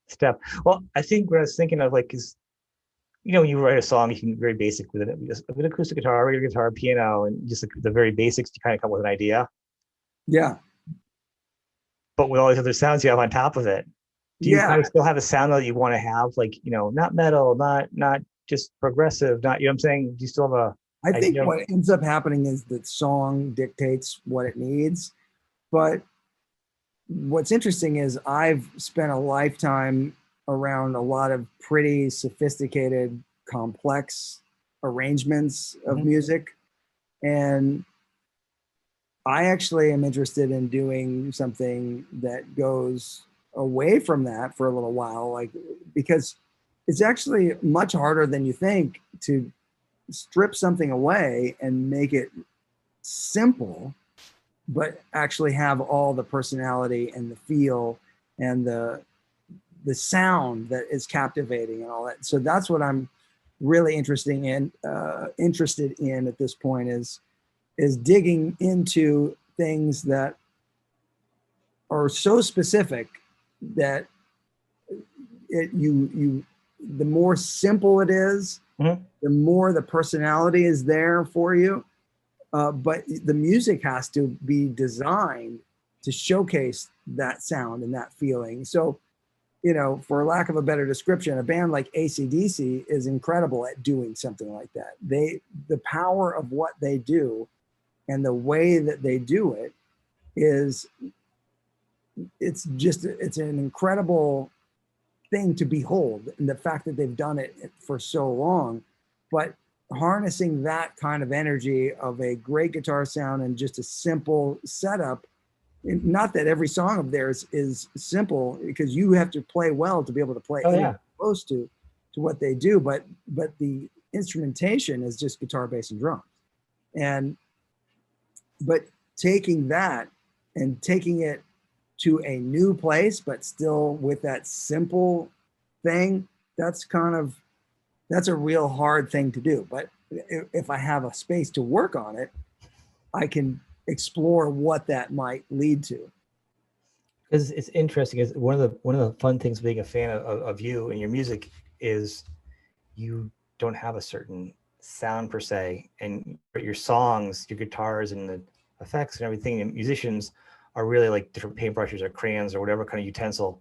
step. Well, I think what I was thinking of, like, is, you know, when you write a song, you can be very basic with it. Just with an acoustic guitar, regular guitar, piano, and just the very basics to kind of come up with an idea. Yeah. But with all these other sounds you have on top of it, do you kind of still have a sound that you want to have, like, you know, not metal, not just progressive, not, you know what I'm saying? Do you still have a I think what ends up happening is that song dictates what it needs. But what's interesting is I've spent a lifetime around a lot of pretty sophisticated, complex arrangements of music. And I actually am interested in doing something that goes away from that for a little while, like, because it's actually much harder than you think to strip something away and make it simple, but actually have all the personality and the feel and the sound that is captivating and all that. So that's what I'm really interested in at this point, is digging into things that are so specific that the more simple it is, the more the personality is there for you. But the music has to be designed to showcase that sound and that feeling. So, you know, for lack of a better description, a band like AC/DC is incredible at doing something like that. The power of what they do and the way that they do it it's an incredible thing to behold. And the fact that they've done it for so long, but harnessing that kind of energy of a great guitar sound and just a simple setup. Not that every song of theirs is simple, because you have to play well to be able to play close to what they do, but the instrumentation is just guitar, bass, and drums. But taking that and taking it to a new place, but still with that simple thing, that's a real hard thing to do. But if I have a space to work on it, I can explore what that might lead to. Because it's interesting, is one of the fun things being a fan of you and your music is you don't have a certain sound per se, and your songs, your guitars, and the effects and everything, and musicians are really like different paintbrushes or crayons or whatever kind of utensil.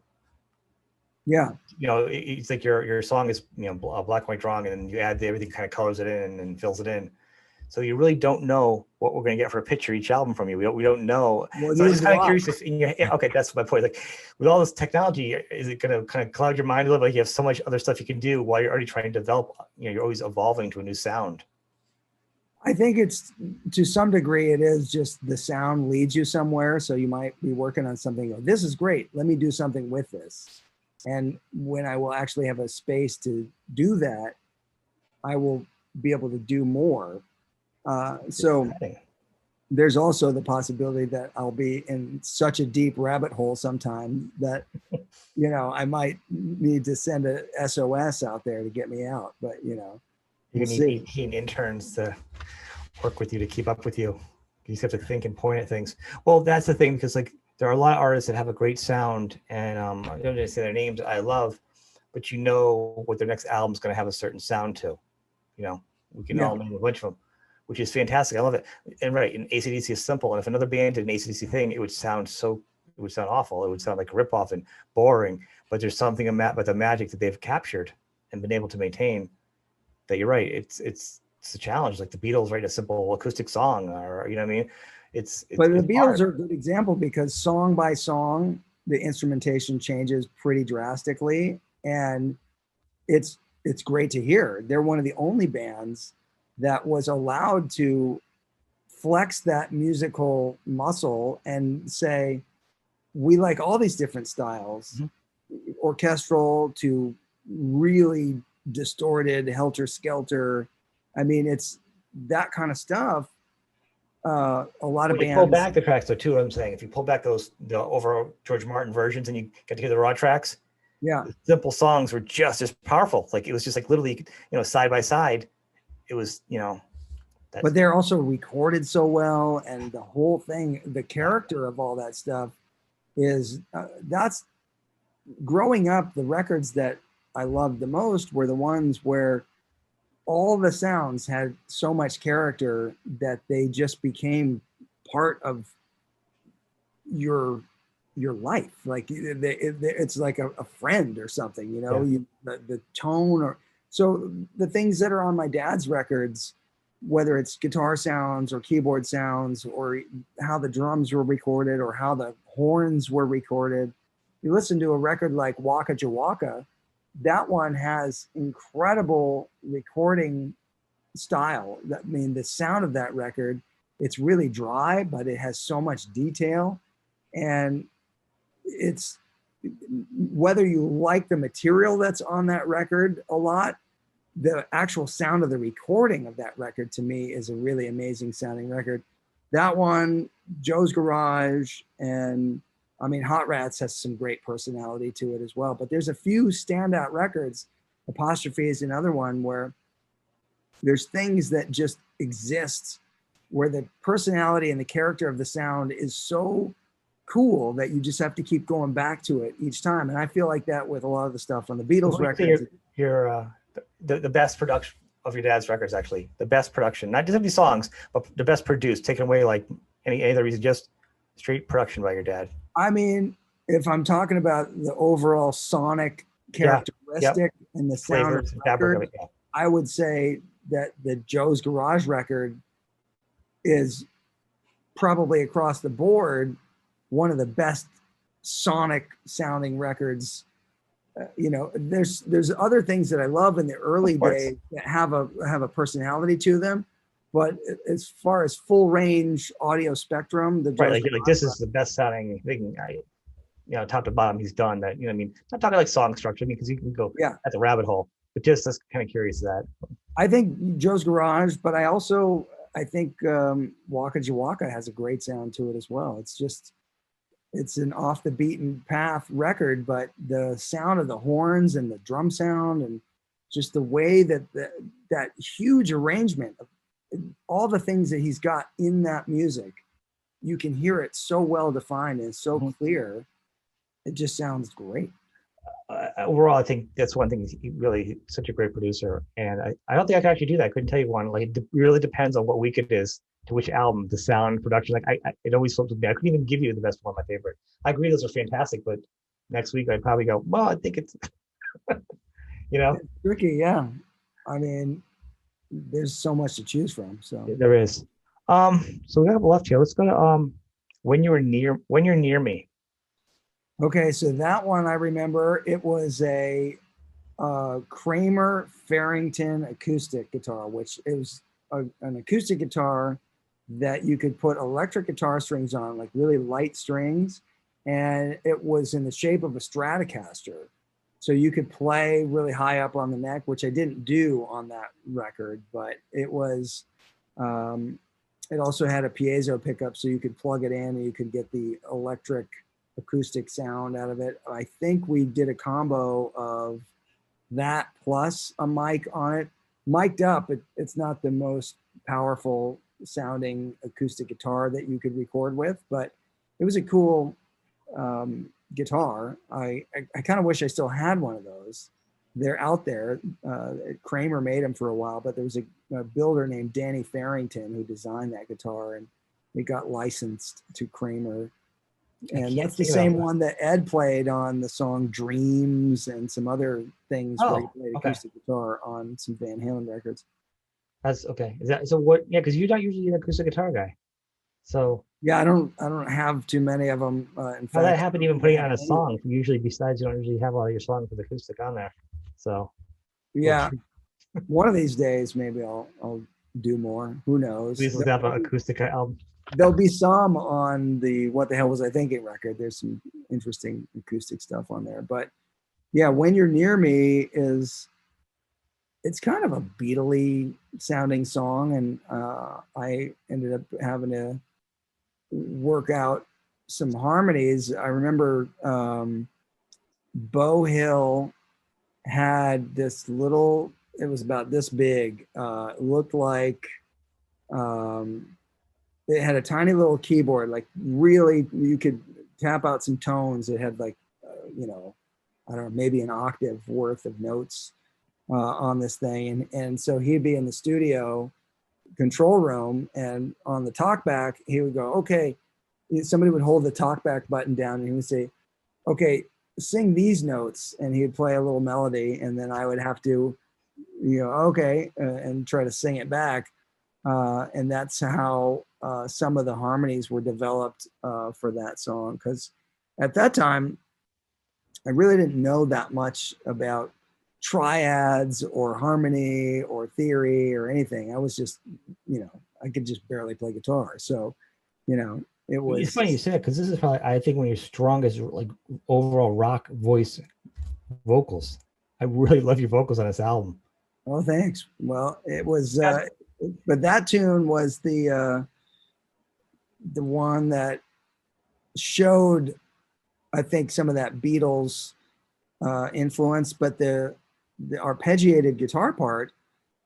Yeah. You know, it's like your song is, you know, a black and white drawing, and then you add everything, kind of colors it in and fills it in. So you really don't know what we're going to get for a picture each album from you. We don't know. Well, so I'm just kind of curious if okay, that's my point. Like, with all this technology, is it going to kind of cloud your mind a little bit? You have so much other stuff you can do while you're already trying to develop. You know, you're always evolving to a new sound. I think it's, to some degree, it is just the sound leads you somewhere. So you might be working on something. This is great. Let me do something with this. And when I will actually have a space to do that, I will be able to do more. So there's also the possibility that I'll be in such a deep rabbit hole sometime that, you know, I might need to send a SOS out there to get me out. But, you know, you're going to need 18 interns to work with you to keep up with you. You just have to think and point at things. Well, that's the thing, because like there are a lot of artists that have a great sound, and I don't just say their names I love, but you know what their next album is going to have a certain sound to. You know, we can all name a bunch of them, which is fantastic. I love it. And right, and AC/DC is simple. And if another band did an AC/DC thing, it would sound awful. It would sound like a ripoff and boring. But there's something about the magic that they've captured and been able to maintain. That you're right. It's a challenge. Like the Beatles write a simple acoustic song, or, you know what I mean? But the Beatles are a good example, because song by song, the instrumentation changes pretty drastically, and it's great to hear. They're one of the only bands that was allowed to flex that musical muscle and say, we like all these different styles, orchestral to really distorted, helter skelter. I mean, it's that kind of stuff A lot of When you pull bands. back the tracks, though, too, what I'm saying, if you pull back the over George Martin versions and you get to hear the raw tracks, Yeah. the simple songs were just as powerful. Like, it was just like literally, side by side. It was, But they're also recorded so well, and the whole thing, the character of all that stuff is that's growing up. The records that I loved the most were the ones where all the sounds had so much character that they just became part of your life. Like it's like a friend or something, the tone. Or so the things that are on my dad's records, whether it's guitar sounds or keyboard sounds or how the drums were recorded or how the horns were recorded. You listen to a record like Waka Jawaka, that one has incredible recording style. I mean, the sound of that record, it's really dry, but it has so much detail. And it's, whether you like the material that's on that record a lot, the actual sound of the recording of that record to me is a really amazing sounding record. That one, Joe's Garage, and I mean, Hot Rats has some great personality to it as well. But there's a few standout records. Apostrophe is another one where there's things that just exist where the personality and the character of the sound is so cool that you just have to keep going back to it each time. And I feel like that with a lot of the stuff on the Beatles records. The best production of your dad's records, actually, the best production, not just of these songs, but the best produced, taking away like any other reason, just straight production by your dad. I mean, if I'm talking about the overall sonic characteristic and the sound of the record, I would say that the Joe's Garage record is probably across the board one of the best sonic sounding records. There's other things that I love in the early days that have a personality to them, but as far as full range audio spectrum, like this is the best sounding thing, top to bottom he's done. That, I mean, not talking like song structure, I mean, because you can go at the rabbit hole, but just that's kind of curious to that. I think Joe's Garage, but I think Waka Jawaka has a great sound to it as well. It's an off the beaten path record, but the sound of the horns and the drum sound and just the way that that huge arrangement of all the things that he's got in that music, you can hear it so well defined and so clear. It just sounds great. Overall, I think that's one thing. He's really such a great producer, and I don't think I can actually do that. I couldn't tell you one. Like, it really depends on what week it is, to which album, the sound, production. Like, it always flips with me. I couldn't even give you the best one, my favorite. I agree, those are fantastic, but next week I'd probably go, well, I think it's, It's tricky, yeah. I mean, there's so much to choose from. So there is. So we have left here. Let's go to When You're Near Me. Okay, so that one I remember, it was a Kramer Ferrington acoustic guitar, which is an acoustic guitar that you could put electric guitar strings on, like really light strings, and it was in the shape of a Stratocaster. So you could play really high up on the neck, which I didn't do on that record, but it was, it also had a piezo pickup, so you could plug it in and you could get the electric acoustic sound out of it. I think we did a combo of that plus a mic on it. Mic'd up, it's not the most powerful sounding acoustic guitar that you could record with, but it was a cool guitar. I kind of wish I still had one of those. They're out there. Kramer made them for a while, but there was a builder named Danny Ferrington who designed that guitar, and it got licensed to Kramer. And that's the same one that Ed played on the song Dreams and some other things where he played acoustic guitar on some Van Halen records. That's okay. Is that so? What? Yeah, because you're not usually an acoustic guitar guy. So yeah, I don't have too many of them. In fact, that happened even putting on a song. Usually, besides, you don't usually have a lot of your songs with acoustic on there. So yeah, one of these days maybe I'll do more. Who knows? Please look up an acoustic album. There'll be some on the What the Hell Was I Thinking record. There's some interesting acoustic stuff on there. But yeah, When You're Near Me it's kind of a Beatle-y sounding song, and I ended up having to work out some harmonies. I remember Beau Hill had this little, it was about this big, it looked like it had a tiny little keyboard, like really you could tap out some tones. It had like, you know, I don't know, maybe an octave worth of notes on this thing. And so he'd be in the studio control room, and on the talkback, he would go, okay, somebody would hold the talkback button down and he would say, okay, sing these notes. And he'd play a little melody, and then I would have to, you know, okay, and try to sing it back. And that's how some of the harmonies were developed for that song. Because at that time, I really didn't know that much about triads or harmony or theory or anything. I was just, you know, I could just barely play guitar. So, you know, it was. It's funny you said, because this is probably, I think, one of your strongest like overall rock voice vocals. I really love your vocals on this album. Oh, thanks. Well, it was, but that tune was the one that showed, I think, some of that Beatles influence, but the arpeggiated guitar part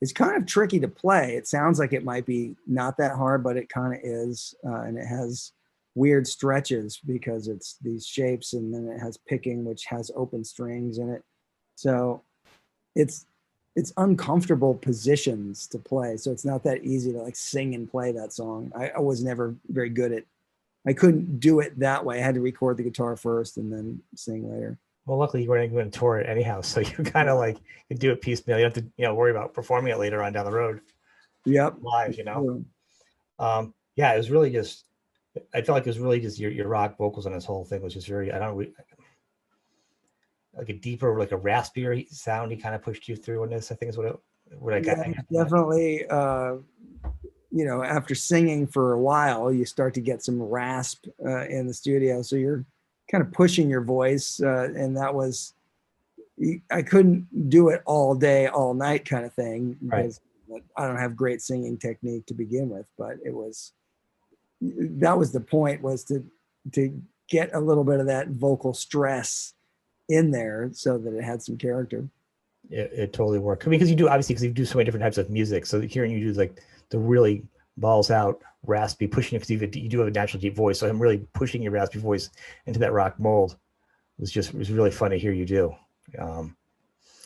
is kind of tricky to play. It sounds like it might be not that hard, but it kind of is, and it has weird stretches because it's these shapes, and then it has picking, which has open strings in it. So it's uncomfortable positions to play. So it's not that easy to like sing and play that song. I was never very good at, I couldn't do it that way. I had to record the guitar first and then sing later. Well, luckily you weren't going to tour it anyhow, so you kind of like you do it piecemeal. You don't have to, you know, worry about performing it later on down the road. Yep. Live, you know. Yeah, it was really just. I felt like it was really just your rock vocals on this whole thing was just very. I don't know, like a deeper, like a raspier sound. He kind of pushed you through on this. I think is what I got. Yeah, definitely. You know, after singing for a while, you start to get some rasp in the studio. So you're kind of pushing your voice, and that was, I couldn't do it all day, all night kind of thing, because I don't have great singing technique to begin with, but that was the point, was to get a little bit of that vocal stress in there so that it had some character. It totally worked. I mean, because you do so many different types of music. So hearing you do like the really balls out raspy, pushing it, because you do have a natural deep voice. So I'm really pushing your raspy voice into that rock mold. It was really fun to hear you do.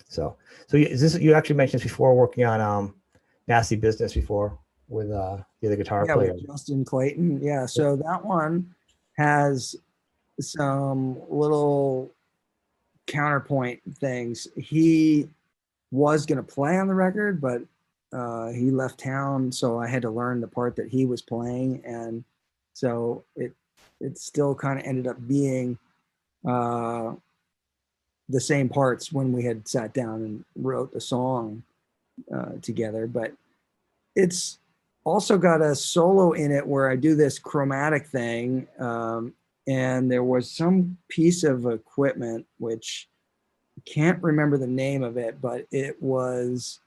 So is this, you actually mentioned this before, working on Nasty Business before with the other guitar player. With Justin Clayton. Yeah. So that one has some little counterpoint things. He was going to play on the record, but he left town, so I had to learn the part that he was playing, and so it still kind of ended up being the same parts when we had sat down and wrote the song together. But it's also got a solo in it where I do this chromatic thing, and there was some piece of equipment which I can't remember the name of it, but it was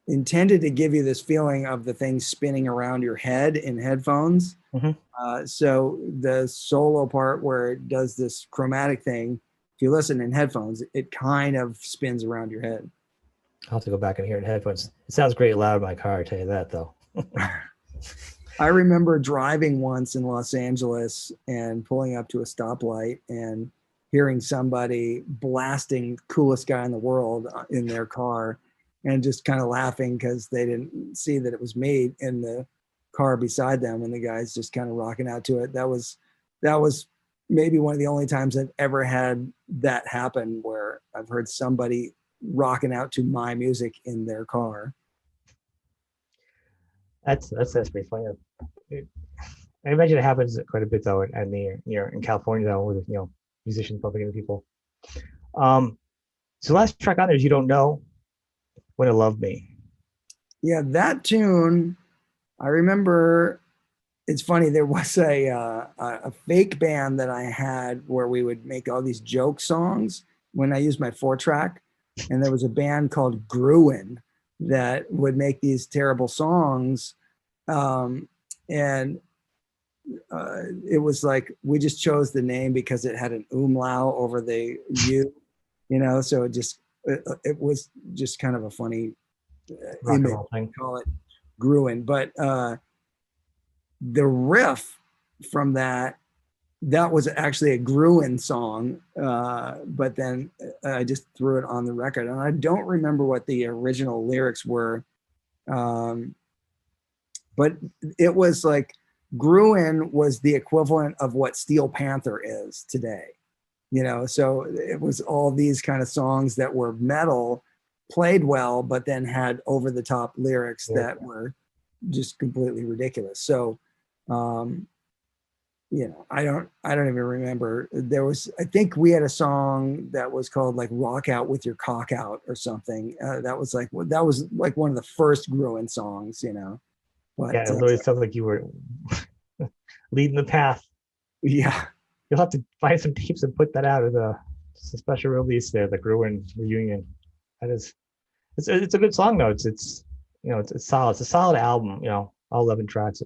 intended to give you this feeling of the thing spinning around your head in headphones. Mm-hmm. So the solo part where it does this chromatic thing, if you listen in headphones, it kind of spins around your head. I'll have to go back and hear it in headphones. It sounds great loud in my car, I tell you that, though. I remember driving once in Los Angeles and pulling up to a stoplight and hearing somebody blasting Coolest Guy in the World in their car, and just kind of laughing because they didn't see that it was me in the car beside them, and the guy's just kind of rocking out to it. That was maybe one of the only times I've ever had that happen, where I've heard somebody rocking out to my music in their car. That's pretty funny. I imagine it happens quite a bit though, and in California though, with musicians bumping into people. So last track on there is You Don't Know When to Love Me. Yeah, that tune, I remember. It's funny, there was a fake band that I had where we would make all these joke songs when I used my 4-track. and there was a band called Gruin that would make these terrible songs. And it was like, we just chose the name because it had an umlaut over the U, you know, so it was just kind of a funny image, call it Gruin. But the riff from that was actually a Gruin song, but then I just threw it on the record, and I don't remember what the original lyrics were, but it was like, Gruin was the equivalent of what Steel Panther is today, you know. So it was all these kind of songs that were metal, played well, but then had over the top lyrics that were just completely ridiculous. So, you know, I don't even remember. There was, I think we had a song that was called like "Rock Out with Your Cock Out" or something. That was like one of the first Gruin songs, you know. But, yeah, it really sounds like you were leading the path. Yeah, you'll have to find some tapes and put that out as a special release there, the Gruin reunion. That is, it's a good song though. It's you know, it's solid. It's a solid album. You know, all 11 tracks.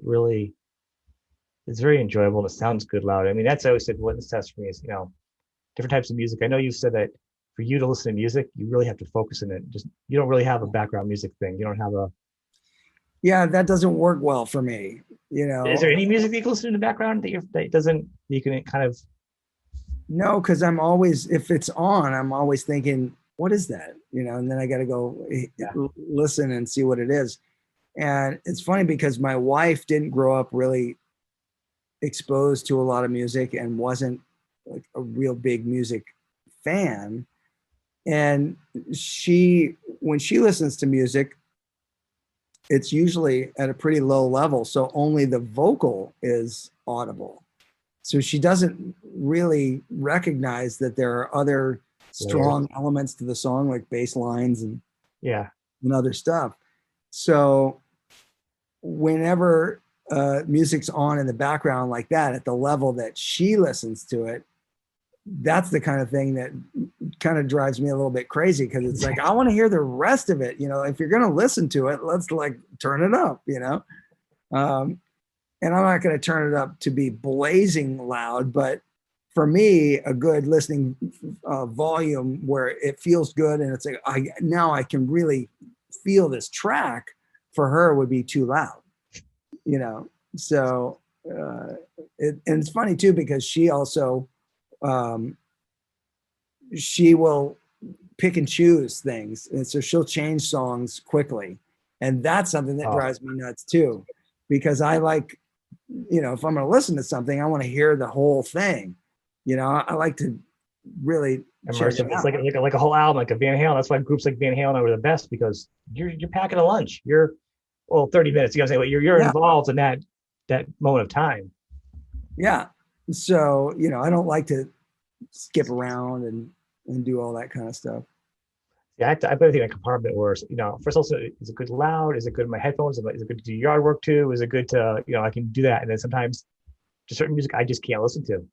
It's very enjoyable and it sounds good loud. I mean, that's always said what this test for me is, you know, different types of music. I know you said that for you to listen to music, you really have to focus in it. Just you don't really have a background music thing. You don't have a. Yeah, that doesn't work well for me. You know, is there any music that you can listen to in the background that you can kind of? No, because I'm always, if it's on, I'm always thinking, what is that? You know, and then I got to go listen and see what it is. And it's funny because my wife didn't grow up really exposed to a lot of music and wasn't like a real big music fan. And when she listens to music, it's usually at a pretty low level. So only the vocal is audible. So she doesn't really recognize that there are other strong elements to the song, like bass lines and other stuff. So whenever music's on in the background like that, at the level that she listens to it, that's the kind of thing that kind of drives me a little bit crazy, because it's like, I want to hear the rest of it. You know, if you're going to listen to it, let's like turn it up, you know? And I'm not going to turn it up to be blazing loud, but for me, a good listening volume where it feels good and it's like, now I can really feel this track, for her would be too loud, you know? So, and it's funny too, because she also, she will pick and choose things. And so she'll change songs quickly. And that's something that drives me nuts too, because I like, you know, if I'm going to listen to something, I want to hear the whole thing. You know, I like to really immersive. It's like a whole album, like a Van Halen. That's why groups like Van Halen are the best, because you're packing a lunch. You're 30 minutes. You gotta say, well, you're involved in that moment of time. Yeah. So, you know, I don't like to skip around and do all that kind of stuff. Yeah, I better think a compartment where, you know, first also, is it good loud? Is it good in my headphones? Is it good to do yard work too? Is it good to, you know, I can do that. And then sometimes just certain music I just can't listen to,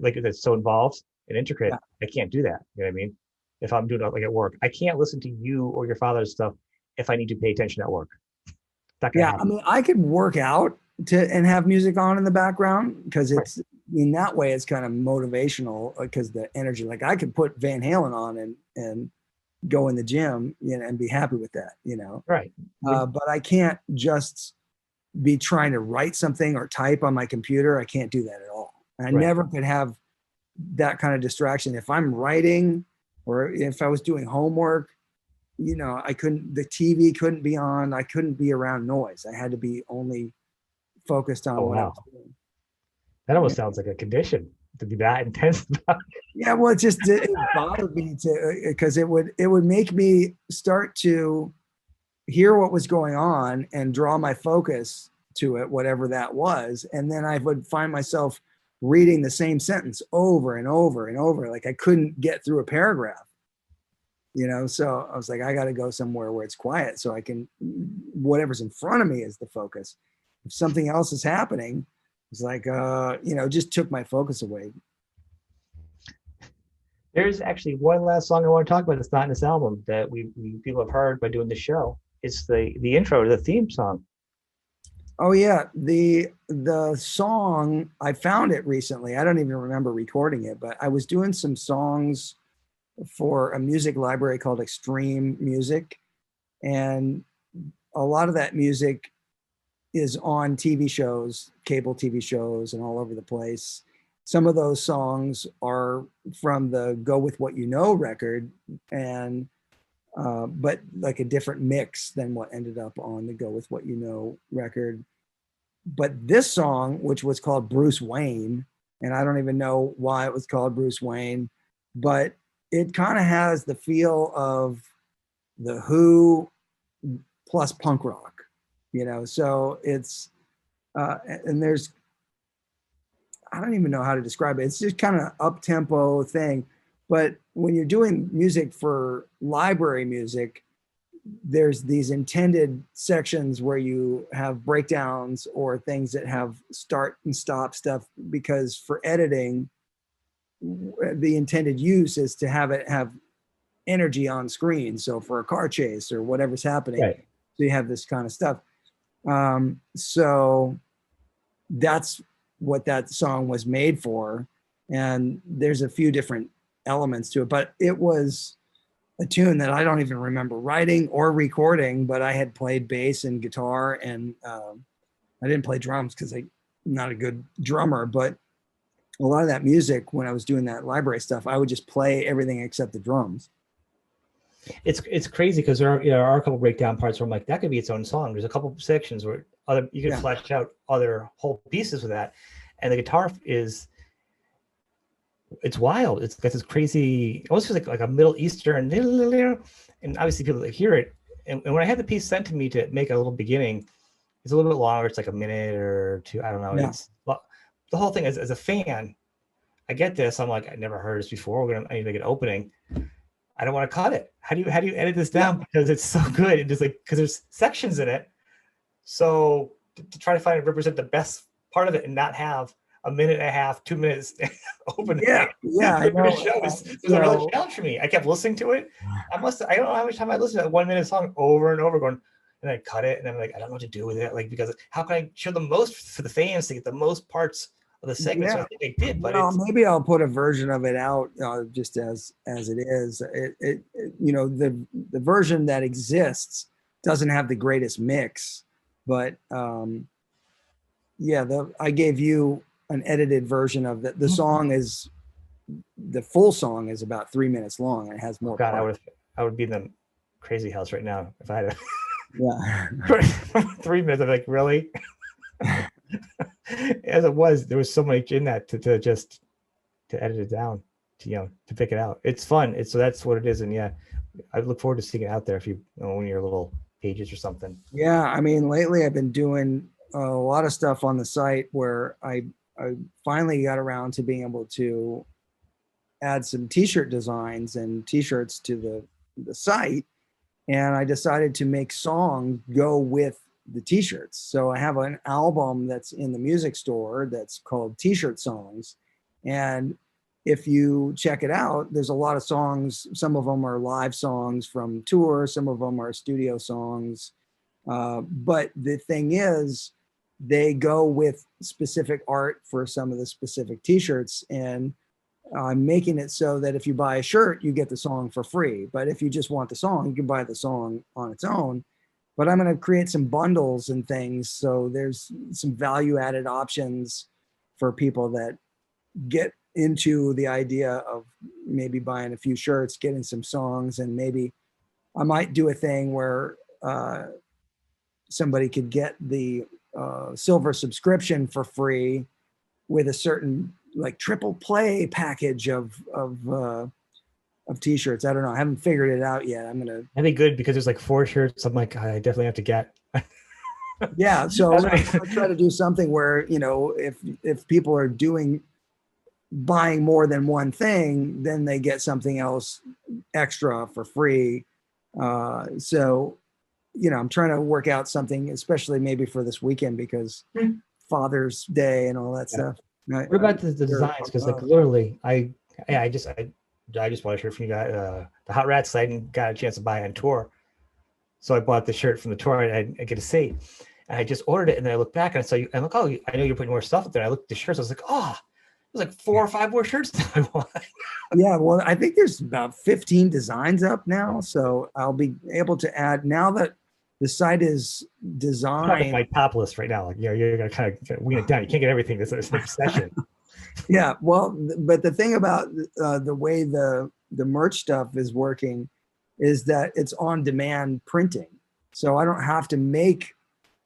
like that's so involved and intricate. I can't do that. You know what I mean? If I'm doing it like at work, I can't listen to you or your father's stuff if I need to pay attention at work. Yeah, I mean, I could work out and have music on in the background, because it's in that way it's kind of motivational, because the energy, like I could put Van Halen on and go in the gym, you know, and be happy with that, you know. Right. But I can't just be trying to write something or type on my computer. I can't do that at all. And I never could have that kind of distraction. If I'm writing or if I was doing homework, you know, the TV couldn't be on. I couldn't be around noise. I had to be only focused on what I was doing. That almost sounds like a condition, to be that intense about it. Yeah, well, it bothered me because it would make me start to hear what was going on and draw my focus to it, whatever that was. And then I would find myself reading the same sentence over and over and over. Like I couldn't get through a paragraph, you know? So I was like, I got to go somewhere where it's quiet so I can, whatever's in front of me is the focus. If something else is happening, it's like, you know, just took my focus away. There's actually one last song I want to talk about that's not in this album that we people have heard by doing the show. It's the intro to the theme song. Oh yeah, the song, I found it recently. I don't even remember recording it, but I was doing some songs for a music library called Extreme Music, and a lot of that music is on TV shows, cable TV shows, and all over the place. Some of those songs are from the Go With What You Know record, and but like a different mix than what ended up on the Go With What You Know record. But this song, which was called Bruce Wayne, and I don't even know why it was called Bruce Wayne, but it kind of has the feel of the Who plus punk rock, you know. So it's and there's, I don't even know how to describe it. It's just kind of up tempo thing. But when you're doing music for library music, there's these intended sections where you have breakdowns or things that have start and stop stuff, because for editing, the intended use is to have it have energy on screen. So for a car chase or whatever's happening, Right. so you have this kind of stuff. So that's what that song was made for. And there's a few different elements to it, but it was a tune that I don't even remember writing or recording, but I had played bass and guitar, and I didn't play drums because I'm not a good drummer, but a lot of that music, when I was doing that library stuff, I would just play everything except the drums. It's crazy because there are a couple breakdown parts where I'm like, that could be its own song. There's a couple sections where you can flesh out other whole pieces with that, and the guitar it's wild. It's got this crazy, almost feels like a Middle Eastern, and obviously people that hear it. And when I had the piece sent to me to make a little beginning, it's a little bit longer. It's like a minute or two. I don't know. Yeah. It's the whole thing. As a fan, I get this. I'm like, I never heard this before. I need to make an opening. I don't want to cut it. How do you edit this down? Because it's so good. It just like, because there's sections in it. So to try to find and represent the best part of it and not have a minute and a half, 2 minutes opening. Yeah. I know. It was a real challenge for me. I kept listening to it. I don't know how much time I listened to that 1 minute song over and over going, and I cut it, and I'm like, I don't know what to do with it. Like, because how can I show the most for the fans to get the most parts of the segment? So I think I did, but maybe I'll put a version of it out just as it is. It you know, the version that exists doesn't have the greatest mix, but I gave you an edited version of the song. Is the full song is about 3 minutes long, and it has more. God, I would be in the crazy house right now if I had Yeah. 3 minutes. I'm like, really? As it was, there was so much in that to edit it down, to pick it out. It's fun. So that's what it is. And yeah, I look forward to seeing it out there if you own your little pages or something. Yeah, I mean, lately I've been doing a lot of stuff on the site where I finally got around to being able to add some t-shirt designs and t-shirts to the site. And I decided to make songs go with the t-shirts. So I have an album that's in the music store that's called T-Shirt Songs. And if you check it out, there's a lot of songs. Some of them are live songs from tour. Some of them are studio songs. But the thing is, they go with specific art for some of the specific t-shirts. And I'm making it so that if you buy a shirt, you get the song for free. But if you just want the song, you can buy the song on its own. But I'm going to create some bundles and things. So there's some value added options for people that get into the idea of maybe buying a few shirts, getting some songs, and maybe I might do a thing where somebody could get the silver subscription for free with a certain like triple play package of t-shirts. I don't know. I haven't figured it out yet. That'd be good because there's like 4 shirts. I'm like, I definitely have to get. Yeah. So I try to do something where, if people are buying more than one thing, then they get something else extra for free. So, I'm trying to work out something, especially maybe for this weekend, because Father's Day and all that stuff. What about the designs? Because like literally, I I just bought a shirt from you guys, the Hot Rats. I didn't got a chance to buy on tour, so I bought the shirt from the tour. And I get to see, and I just ordered it, and then I look back and I saw you. I'm like, oh, I know you're putting more stuff up there. I looked at the shirts. I was like, oh, there's like 4 or 5 more shirts than I want. Yeah, well, I think there's about 15 designs up now, so I'll be able to add now that the site is designed. My top list right now, like you're gonna kind of wean it down. You can't get everything this session. Yeah, well, but the thing about the way the merch stuff is working is that it's on demand printing. So I don't have to make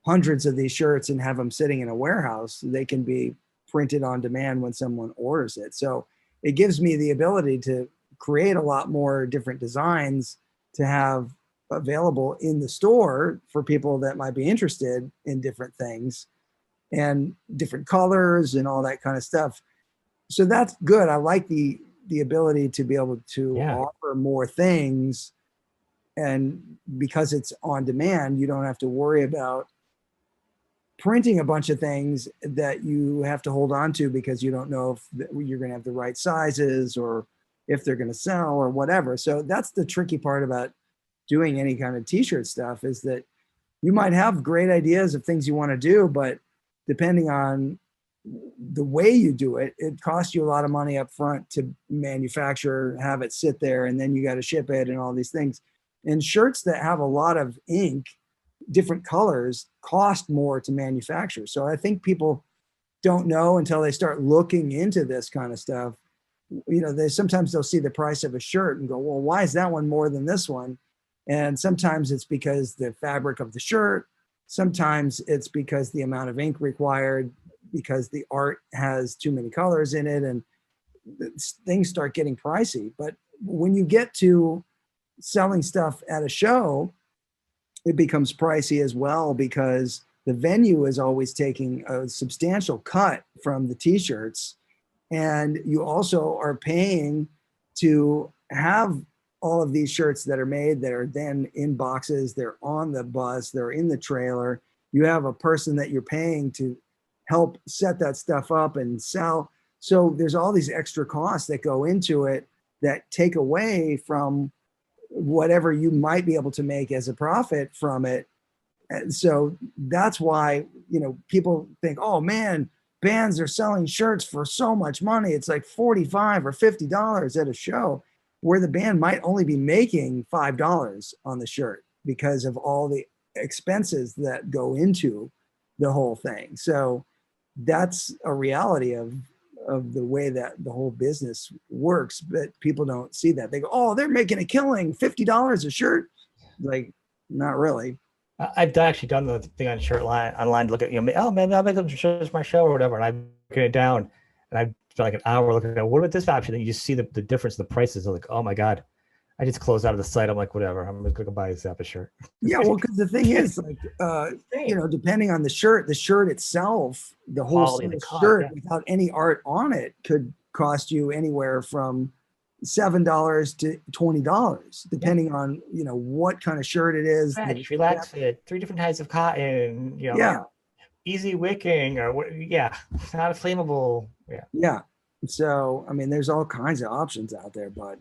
hundreds of these shirts and have them sitting in a warehouse. They can be printed on demand when someone orders it. So it gives me the ability to create a lot more different designs to have available in the store for people that might be interested in different things and different colors and all that kind of stuff. So that's good. I like the ability to be able to offer more things. And because it's on demand, you don't have to worry about printing a bunch of things that you have to hold on to because you don't know if you're going to have the right sizes or if they're going to sell or whatever. So that's the tricky part about doing any kind of t-shirt stuff, is that you might have great ideas of things you want to do, but depending on the way you do it, it costs you a lot of money up front to manufacture, have it sit there, and then you got to ship it and all these things. And shirts that have a lot of ink, different colors, cost more to manufacture. So I think people don't know until they start looking into this kind of stuff. You know, sometimes they'll see the price of a shirt and go, well, why is that one more than this one? And sometimes it's because the fabric of the shirt. Sometimes it's because the amount of ink required, because the art has too many colors in it, and things start getting pricey. But when you get to selling stuff at a show, it becomes pricey as well, because the venue is always taking a substantial cut from the t-shirts. And you also are paying to have all of these shirts that are made that are then in boxes, they're on the bus, they're in the trailer. You have a person that you're paying to help set that stuff up and sell. So there's all these extra costs that go into it that take away from whatever you might be able to make as a profit from it. And so that's why, you know, people think, oh man, bands are selling shirts for so much money. It's like $45 or $50 at a show, where the band might only be making $5 on the shirt because of all the expenses that go into the whole thing. So that's a reality of the way that the whole business works, but people don't see that. They go, oh, they're making a killing, $50 a shirt. Like, not really. I've actually done the thing on shirt line online to look at, you know, oh, maybe I'll make them shirts my show or whatever. And I'm breaking it down, and I've spent like an hour looking at, what about this option? And you just see the difference in the prices. I'm like, oh my God. I just closed out of the site. I'm like, whatever. I'm just gonna go buy a Zappa shirt. Yeah, well, because the thing is, like, you know, depending on the shirt itself, the whole shirt without any art on it could cost you anywhere from $7 to $20, depending on, you know, what kind of shirt it is. Relax fit, 3 different types of cotton. You know, easy wicking, or what? Yeah, it's not a flammable. Yeah. So I mean, there's all kinds of options out there, but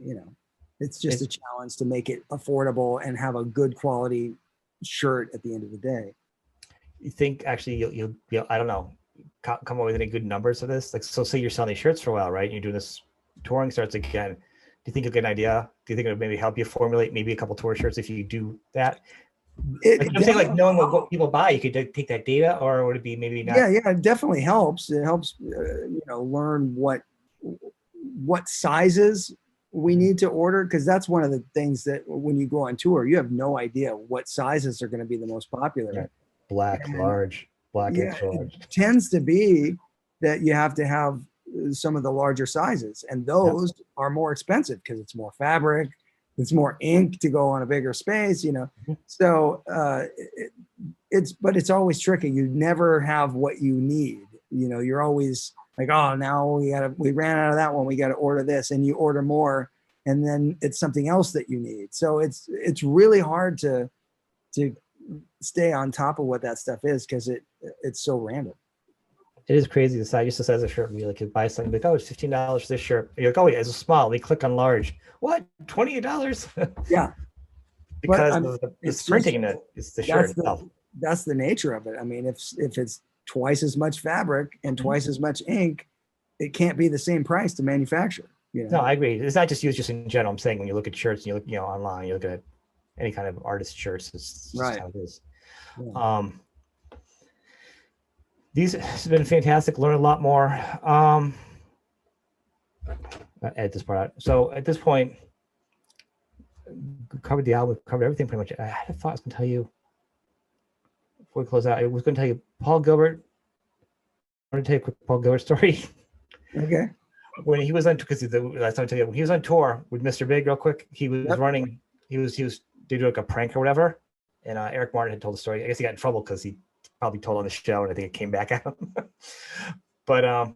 you know. It's just a challenge to make it affordable and have a good quality shirt at the end of the day. You think actually you'll I don't know, come up with any good numbers of this? Like, so say you're selling these shirts for a while, right? And you're doing this touring starts again. Do you think you'll get an idea? Do you think it'll maybe help you formulate maybe a couple tour shirts if you do that? I'm saying, like, knowing what people buy, you could take that data, or would it be maybe not? Yeah, it definitely helps. It helps, you know, learn what sizes we need to order, because that's one of the things that when you go on tour, you have no idea what sizes are going to be the most popular. Right. Black, large, extra large. It tends to be that you have to have some of the larger sizes, and those are more expensive because it's more fabric, it's more ink to go on a bigger space, you know. So it's always tricky. You never have what you need. You know, you're always like, oh, now we ran out of that one, we got to order this, and you order more, and then it's something else that you need. So it's really hard to stay on top of what that stuff is, because it's so random. It is crazy. The side just says a shirt. You like you buy something, like, oh, it's $15 for this shirt. You're like, oh, yeah, it's a small. We click on large. What? $28? Yeah. Because of the printing in it. It's the shirt itself. That's the nature of it. I mean, if it's twice as much fabric and twice as much ink, it can't be the same price to manufacture. You know? No, I agree. It's not just used just in general. I'm saying when you look at shirts and you look, online, you look at any kind of artist shirts. It's just how it is. Yeah. These has been fantastic. Learn a lot more. Edit this part out. So at this point, we covered the album, covered everything pretty much. I had a thought I was going to tell you before we close out. I was going to tell you Paul Gilbert. I want to tell you a quick Paul Gilbert story. Okay. When he was on, because last time I tell you, when he was on tour with Mr. Big, real quick, he was running. He was they do like a prank or whatever, and Eric Martin had told the story. I guess he got in trouble because he probably told on the show, and I think it came back at him. But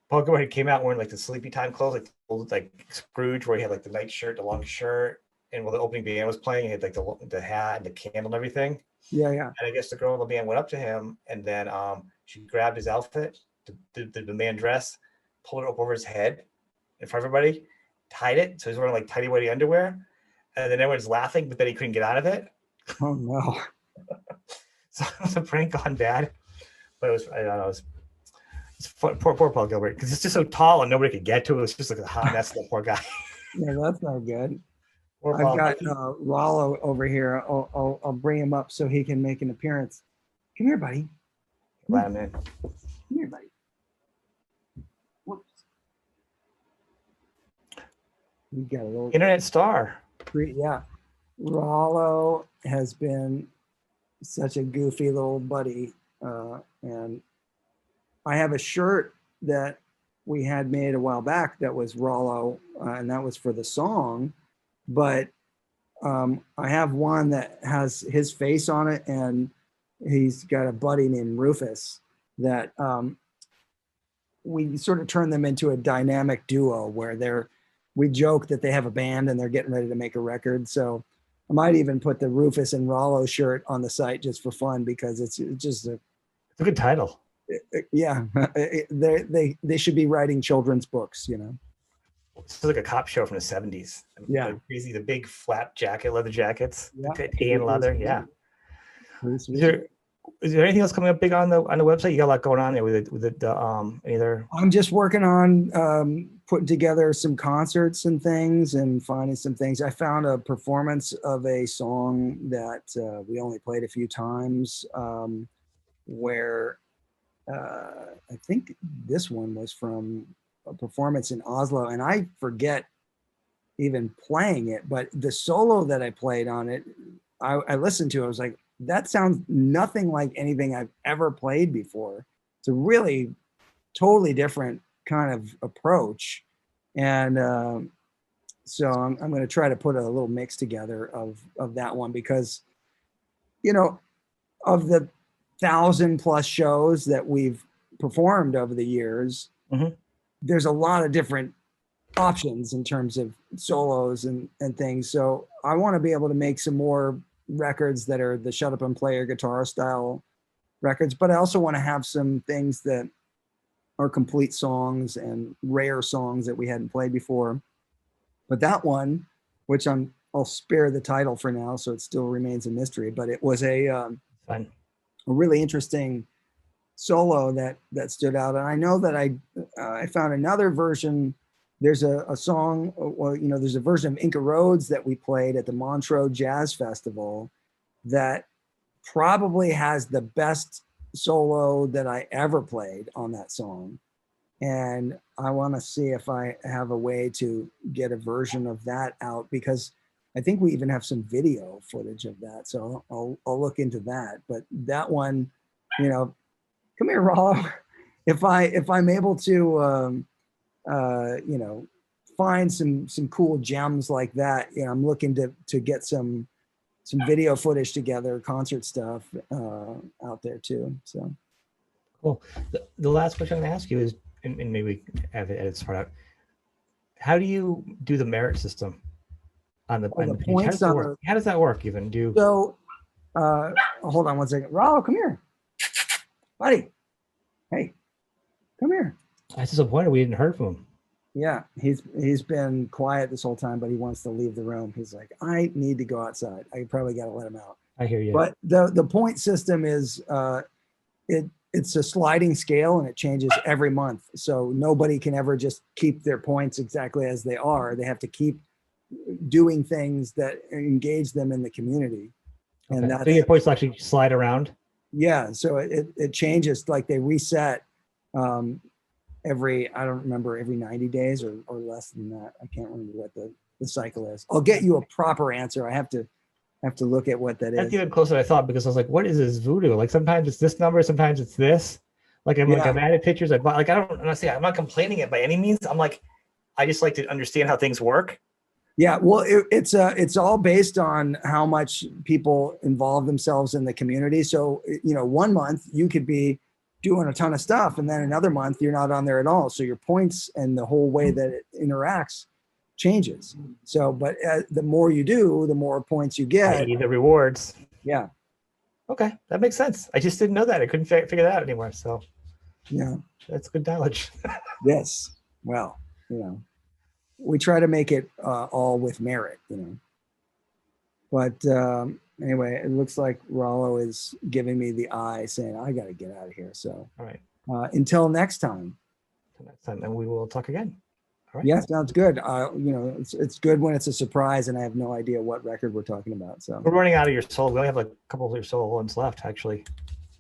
Paul Gilbert came out wearing like the sleepy time clothes, like Scrooge, where he had like the night shirt, the long shirt, and while the opening band was playing, he had like the hat and the candle and everything. Yeah. And I guess the girl in the band went up to him, and then she grabbed his outfit, the man dress, pulled it up over his head in front of everybody, tied it, so he's wearing like tidy whitey underwear, and then everyone's laughing, but then he couldn't get out of it. Oh no! So it was a prank gone bad, but it was, I don't know, it's poor Paul Gilbert, because it's just so tall and nobody could get to it. It was just like a hot mess of the poor guy. Yeah, that's not good. I've got Rollo over here. I'll bring him up so he can make an appearance. Come here, buddy. Glad I'm in. Come here, buddy. Whoops. We got a little internet star. Yeah. Rollo has been such a goofy little buddy. And I have a shirt that we had made a while back that was Rollo, and that was for the song. But I have one that has his face on it, and he's got a buddy named Rufus that we sort of turn them into a dynamic duo where we joke that they have a band and they're getting ready to make a record. So I might even put the Rufus and Rollo shirt on the site just for fun, because it's just it's a good title. Yeah, they should be writing children's books, It's like a cop show from the 70s. Yeah. Crazy, the big flat leather jackets, yeah. tan leather. Yeah. Is there anything else coming up big on the website? You got a lot going on there with either. I'm just working on putting together some concerts and things and finding some things. I found a performance of a song that we only played a few times, where I think this one was from a performance in Oslo, and I forget even playing it, but the solo that I played on it, I listened to it, I was like, that sounds nothing like anything I've ever played before. It's a really totally different kind of approach. And so I'm going to try to put a little mix together of that one, because, of the 1,000+ shows that we've performed over the years, there's a lot of different options in terms of solos and things. So I want to be able to make some more records that are the shut up and play your guitar style records, but I also want to have some things that are complete songs and rare songs that we hadn't played before. But that one, which I'll spare the title for now, so it still remains a mystery, but it was a really interesting solo that stood out. And I know that I found another version. There's a song, there's a version of Inca Roads that we played at the Montreux Jazz Festival that probably has the best solo that I ever played on that song. And I want to see if I have a way to get a version of that out, because I think we even have some video footage of that. So I'll look into that. But that one, come here, Rollo. If I'm able to, find some cool gems like that, I'm looking to get some video footage together, concert stuff out there too. So cool. The last question I'm going to ask you is, and maybe we have it edit this part out. How do you do the merit system on the points? How does that work? Even so, hold on one second. Rollo, come here, buddy. hey, come here. I was disappointed we hadn't heard from him. Yeah, he's been quiet this whole time, but he wants to leave the room. He's like, I need to go outside. I probably got to let him out. I hear you. But the point system is it's a sliding scale and it changes every month. So nobody can ever just keep their points exactly as they are. They have to keep doing things that engage them in the community. And so your points actually slide around? Yeah, so it changes, like they reset every 90 days or less than that. I can't remember what the cycle is. I'll get you a proper answer. I have to look at what that is. That's even closer than I thought, because I was like, what is this voodoo? Like sometimes it's this number, sometimes it's this. Like I'm added pictures. I'm not complaining it by any means. I'm like, I just like to understand how things work. Yeah, well, it's all based on how much people involve themselves in the community. So, 1 month you could be doing a ton of stuff, and then another month you're not on there at all. So your points and the whole way that it interacts changes. So, but the more you do, the more points you get. The rewards. Yeah. Okay, that makes sense. I just didn't know that. I couldn't figure that out anymore. So, yeah, that's good knowledge. Yes. Well, we try to make it all with merit, But anyway, it looks like Rollo is giving me the eye, saying I got to get out of here. So, all right. Until next time. And we will talk again. All right. Yeah, sounds good. It's good when it's a surprise and I have no idea what record we're talking about. So we're running out of your soul. We only have a couple of your soul ones left, actually.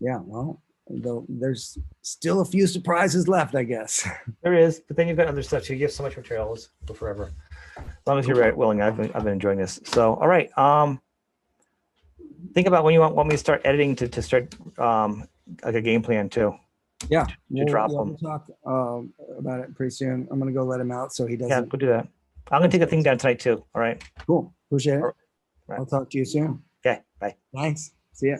Yeah, well, there's still a few surprises left, I guess. There is, but then you've got other stuff. So you have so much material. Let's go forever. As long as you're willing, I've been enjoying this. So, all right. Think about when you want me to start editing to start like a game plan too. Yeah, to drop them. We'll talk about it pretty soon. I'm gonna go let him out so he doesn't. Yeah, we'll do that. I'm gonna take a thing down tonight too. All right. Cool. Appreciate it. All right. I'll talk to you soon. Okay. Bye. Thanks. See ya.